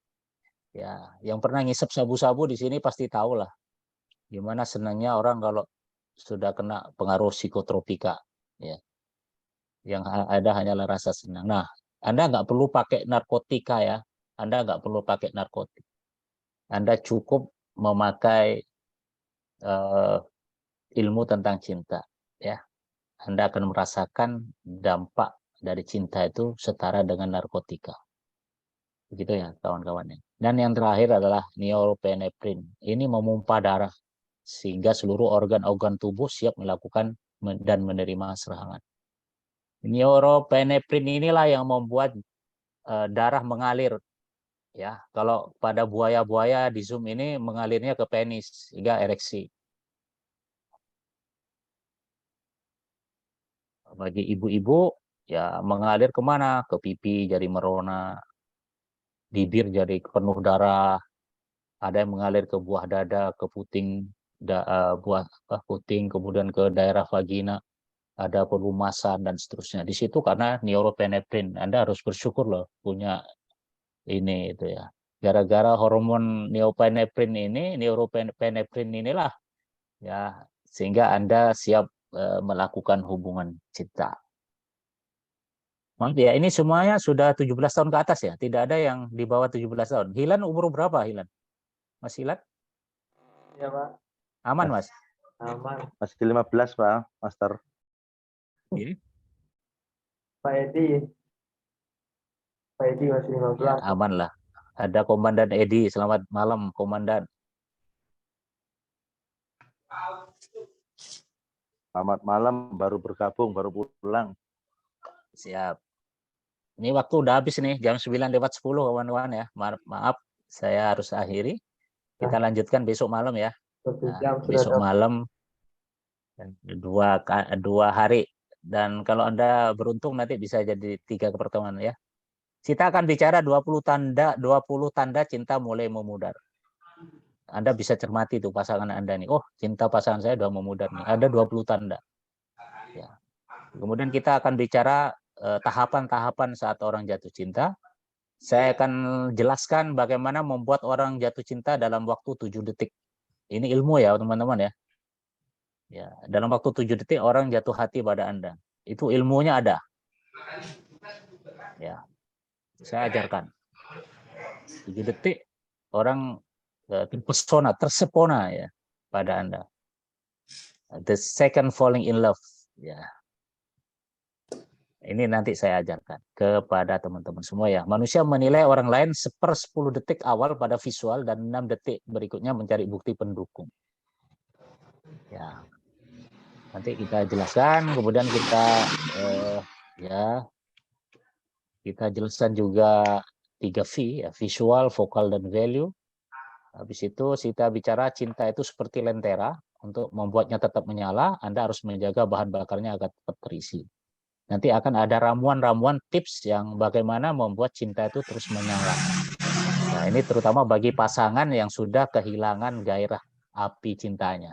Ya, yang pernah ngisep sabu-sabu di sini pasti tahu lah gimana senangnya orang kalau sudah kena pengaruh psikotropika, ya. Yang ada hanyalah rasa senang. Nah, Anda nggak perlu pakai narkotika ya. Anda nggak perlu pakai narkotik. Anda cukup memakai ilmu tentang cinta, ya. Anda akan merasakan dampak dari cinta itu setara dengan narkotika. Begitu ya kawan-kawannya. Dan yang terakhir adalah norepinephrine. Ini memompa darah sehingga seluruh organ-organ tubuh siap melakukan dan menerima serangan. Norepinephrine inilah yang membuat darah mengalir, ya. Kalau pada buaya-buaya di Zoom ini mengalirnya ke penis hingga ereksi. Bagi ibu-ibu ya mengalir kemana? Ke pipi jadi merona, bibir jadi penuh darah, ada yang mengalir ke buah dada, ke puting, puting, kemudian ke daerah vagina, ada pelumasan dan seterusnya. Di situ karena norepinephrine, Anda harus bersyukur loh punya ini itu ya. Gara-gara hormon norepinephrine inilah ya sehingga Anda siap melakukan hubungan cinta. Maaf ya, ini semuanya sudah 17 tahun ke atas ya. Tidak ada yang di bawah 17 tahun. Hilan umur berapa, Hilan? Mas Hilan? Ya, Pak. Aman, Mas? Aman. Masih 15, Pak, Master. Ini? Pak Edi. Pak Edi masih 15. Ya, aman lah. Ada Komandan Edi. Selamat malam, Komandan. Selamat malam, baru bergabung, baru pulang. Siap. Ini waktu udah habis nih, jam 9:10 kawan-kawan ya. Maaf, saya harus akhiri. Kita lanjutkan besok malam ya. Nah, besok malam dua hari. Dan kalau Anda beruntung nanti bisa jadi 3 pertemuan ya. Kita akan bicara 20 tanda cinta mulai memudar. Anda bisa cermati tuh pasangan Anda nih. Oh, cinta pasangan saya udah memudar nih. Ada 20 tanda. Ya. Kemudian kita akan bicara tahapan-tahapan saat orang jatuh cinta. Saya akan jelaskan bagaimana membuat orang jatuh cinta dalam waktu 7 detik. Ini ilmu ya, teman-teman ya. Ya, dalam waktu 7 detik orang jatuh hati pada Anda. Itu ilmunya ada. Ya. Saya ajarkan. 7 detik orang terpesona, tersepona ya pada Anda. The second falling in love. Ya. Ini nanti saya ajarkan kepada teman-teman semua ya. Manusia menilai orang lain 1/10 detik awal pada visual dan 6 detik berikutnya mencari bukti pendukung. Ya. Nanti kita jelaskan, kemudian kita kita jelaskan juga 3V ya, visual, vokal dan value. Habis itu kita bicara cinta itu seperti lentera, untuk membuatnya tetap menyala, Anda harus menjaga bahan bakarnya agar tetap terisi. Nanti akan ada ramuan-ramuan tips yang bagaimana membuat cinta itu terus menyala. Nah, ini terutama bagi pasangan yang sudah kehilangan gairah api cintanya.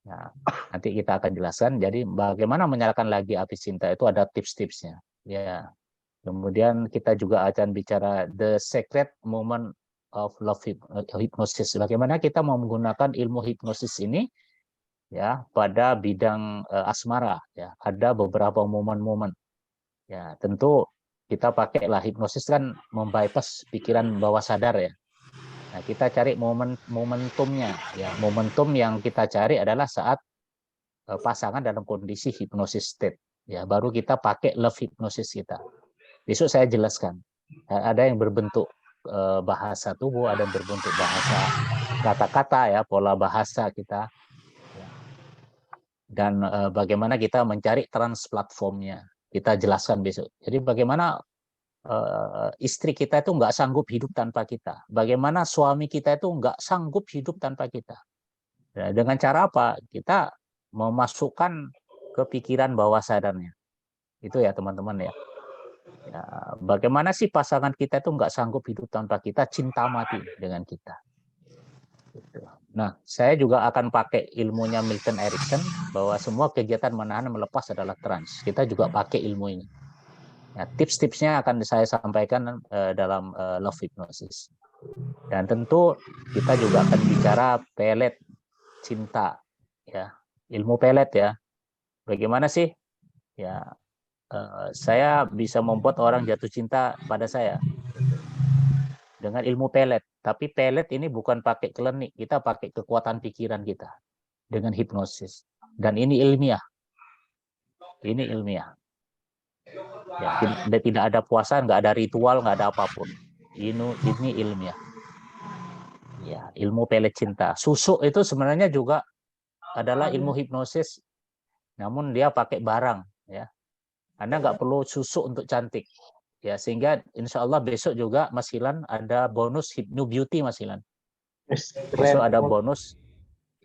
Nah, nanti kita akan jelaskan. Jadi bagaimana menyalakan lagi api cinta itu ada tips-tipsnya. Ya. Kemudian kita juga akan bicara the secret moment of love hypnosis. Bagaimana kita mau menggunakan ilmu hipnosis ini ya pada bidang asmara ya. Ada beberapa momen-momen. Ya, tentu kita pakailah hipnosis kan membypass pikiran bawah sadar ya. Nah, kita cari momentumnya ya. Momentum yang kita cari adalah saat pasangan dalam kondisi hipnosis state. Ya, baru kita pakai love hipnosis kita. Besok saya jelaskan. Ada yang berbentuk bahasa tubuh, ada yang berbentuk bahasa kata-kata ya, pola bahasa kita. Dan bagaimana kita mencari transplatformnya. Kita jelaskan besok. Jadi bagaimana istri kita itu nggak sanggup hidup tanpa kita. Bagaimana suami kita itu nggak sanggup hidup tanpa kita. Nah, dengan cara apa? Kita memasukkan ke pikiran bawah sadarnya. Itu ya teman-teman ya. Ya, bagaimana sih pasangan kita itu nggak sanggup hidup tanpa kita, cinta mati dengan kita. Nah, saya juga akan pakai ilmunya Milton Erickson bahwa semua kegiatan menahan melepas adalah trans. Kita juga pakai ilmu ini. Nah, tips-tipsnya akan saya sampaikan dalam Love Hypnosis. Dan tentu kita juga akan bicara pelet cinta, ya, ilmu pelet ya. Bagaimana sih, ya, saya bisa membuat orang jatuh cinta pada saya dengan ilmu pelet. Tapi pelet ini bukan pakai klinik, kita pakai kekuatan pikiran kita dengan hipnosis. Dan ini ilmiah. Ini ilmiah. Ya, tidak ada puasa, nggak ada ritual, nggak ada apapun. Ini ilmiah. Ya, ilmu pelet cinta. Susuk itu sebenarnya juga adalah ilmu hipnosis, namun dia pakai barang. Ya, Anda nggak perlu susuk untuk cantik. Ya, sehingga insya Allah besok juga Mas Hilan ada bonus Hypno Beauty, Mas Hilan. Besok ada bonus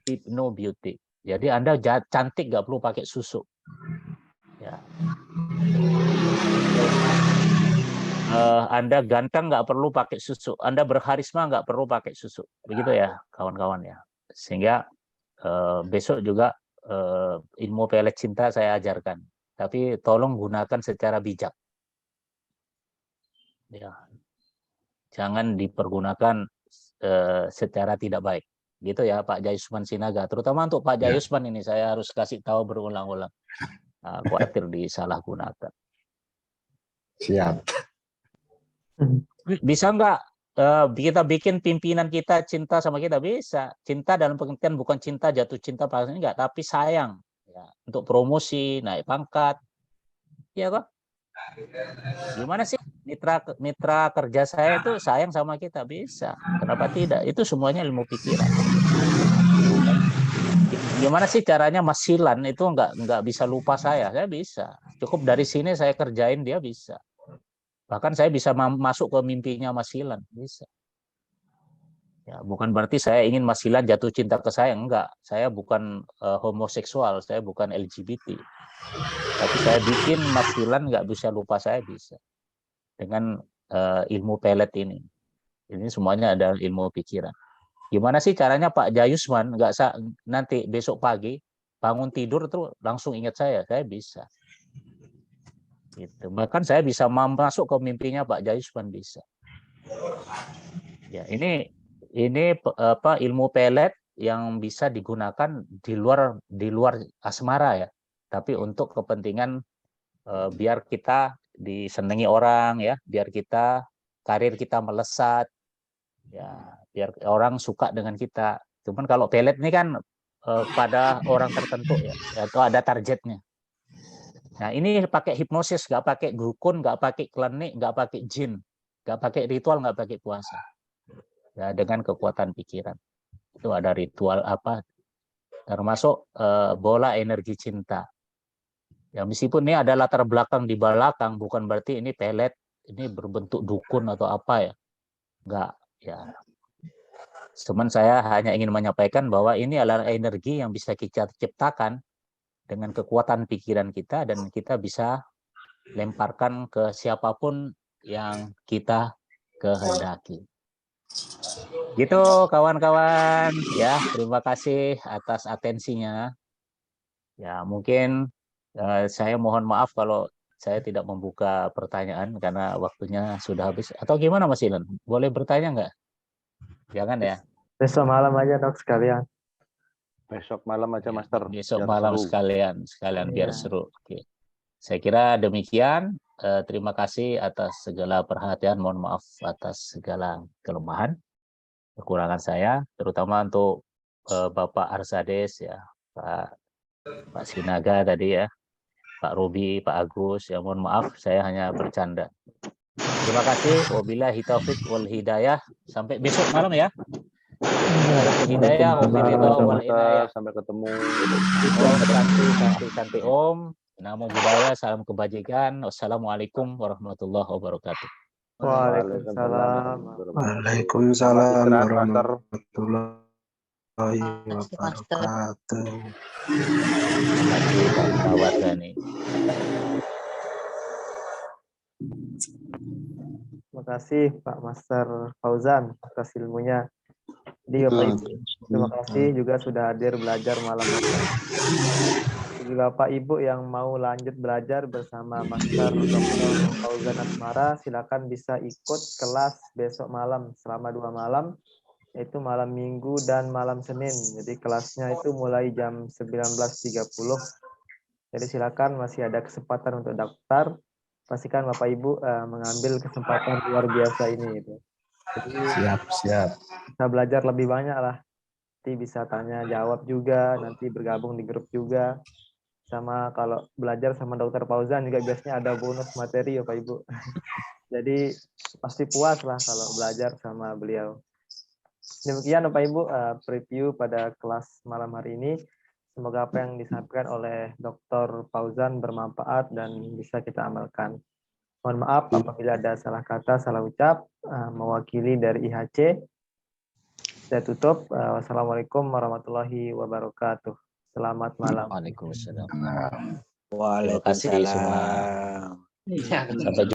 Hypno Beauty. Jadi Anda cantik nggak perlu pakai susuk. Ya. Anda ganteng nggak perlu pakai susu, Anda berharisma nggak perlu pakai susu, begitu ya kawan-kawan ya. Sehingga besok juga ilmu pelet cinta saya ajarkan, tapi tolong gunakan secara bijak. Ya, jangan dipergunakan secara tidak baik, gitu ya Pak Jayusman Sinaga. Terutama untuk Pak Jayusman ini saya harus kasih tahu berulang-ulang. Khawatir disalahgunakan. Siap. Bisa nggak kita bikin pimpinan kita cinta sama kita? Bisa. Cinta dalam pengertian bukan cinta jatuh cinta paling enggak, tapi sayang ya, untuk promosi, naik pangkat. Ya kok? Gimana sih mitra kerja saya itu sayang sama kita? Bisa. Kenapa tidak? Itu semuanya ilmu pikiran. Gimana sih caranya Mas Silan itu nggak bisa lupa saya? Saya bisa. Cukup dari sini saya kerjain dia bisa. Bahkan saya bisa masuk ke mimpinya Mas Silan, bisa. Ya, bukan berarti saya ingin Mas Silan jatuh cinta ke saya, enggak. Saya bukan homoseksual, saya bukan LGBT. Tapi saya bikin Mas Silan nggak bisa lupa saya, bisa. Dengan ilmu pelet ini. Ini semuanya ada ilmu pikiran. Gimana sih caranya Pak Jayusman nanti besok pagi bangun tidur tuh langsung ingat saya bisa. Gitu. Bahkan saya bisa masuk ke mimpinya Pak Jayusman, bisa. Ya, ini apa ilmu pelet yang bisa digunakan di luar asmara ya. Tapi untuk kepentingan biar kita disenangi orang ya, biar karir kita melesat. Ya, biar orang suka dengan kita. Cuman kalau pelet ini kan pada orang tertentu ya, atau ada targetnya. Nah, ini pakai hipnosis, nggak pakai dukun, nggak pakai klinik, nggak pakai jin, nggak pakai ritual, nggak pakai puasa. Ya, dengan kekuatan pikiran. Itu ada ritual apa? Termasuk bola energi cinta. Ya, meskipun ini ada latar belakang di belakang, bukan berarti ini pelet, ini berbentuk dukun atau apa ya. Nggak, ya. Cuman saya hanya ingin menyampaikan bahwa ini adalah energi yang bisa kita ciptakan dengan kekuatan pikiran kita, dan kita bisa lemparkan ke siapapun yang kita kehendaki. Gitu kawan-kawan ya, terima kasih atas atensinya. Ya, mungkin saya mohon maaf kalau saya tidak membuka pertanyaan karena waktunya sudah habis. Atau gimana Mas Ilan? Boleh bertanya nggak? Jangan ya. Besok malam aja dok sekalian. Besok malam aja, Ya, Master. besok biar malam seru. sekalian biar Iya. seru. Oke. Saya kira demikian. Terima kasih atas segala perhatian. Mohon maaf atas segala kelemahan, kekurangan saya, terutama untuk Bapak Arsades ya, Pak Sinaga tadi ya, Pak Robi, Pak Agus. Ya mohon maaf, saya hanya bercanda. Terima kasih. Wabillahi taufiq wal hidayah. Sampai besok malam ya. Hidayah, wal inayah. Sampai ketemu. Om Santi Om. Namo Buddhaya, salam kebajikan. Wassalamualaikum warahmatullahi wabarakatuh. Waalaikumsalam. Waalaikumsalam Selamat istirahat, Master. warahmatullahi wabarakatuh. Terima kasih Pak Perawat Gani. Terima kasih Pak Master Fauzan atas ilmunya. Jadi Bapak Ibu, terima kasih juga sudah hadir belajar malam ini. Bagi Bapak Ibu yang mau lanjut belajar bersama Master Dr. Fauzan Asmara, silakan bisa ikut kelas besok malam selama 2 malam, yaitu malam Minggu dan malam Senin. Jadi kelasnya itu mulai jam 19.30. Jadi silakan, masih ada kesempatan untuk daftar. Pastikan Bapak Ibu mengambil kesempatan luar biasa ini. Gitu. Jadi Siap. bisa belajar lebih banyak lah. Nanti bisa tanya jawab juga, nanti bergabung di grup juga. Sama kalau belajar sama Dr. Fauzan juga biasanya ada bonus materi ya Pak Ibu. Jadi pasti puas lah kalau belajar sama beliau. Demikian Bapak Ibu preview pada kelas malam hari ini. Semoga apa yang disampaikan oleh Dr. Fauzan bermanfaat dan bisa kita amalkan. Mohon maaf apabila ada salah kata, salah ucap. Mewakili dari IHC, saya tutup. Wassalamualaikum warahmatullahi wabarakatuh. Selamat malam. Waalaikumsalam. Waalaikumsalam. Terima kasih semua. Sampai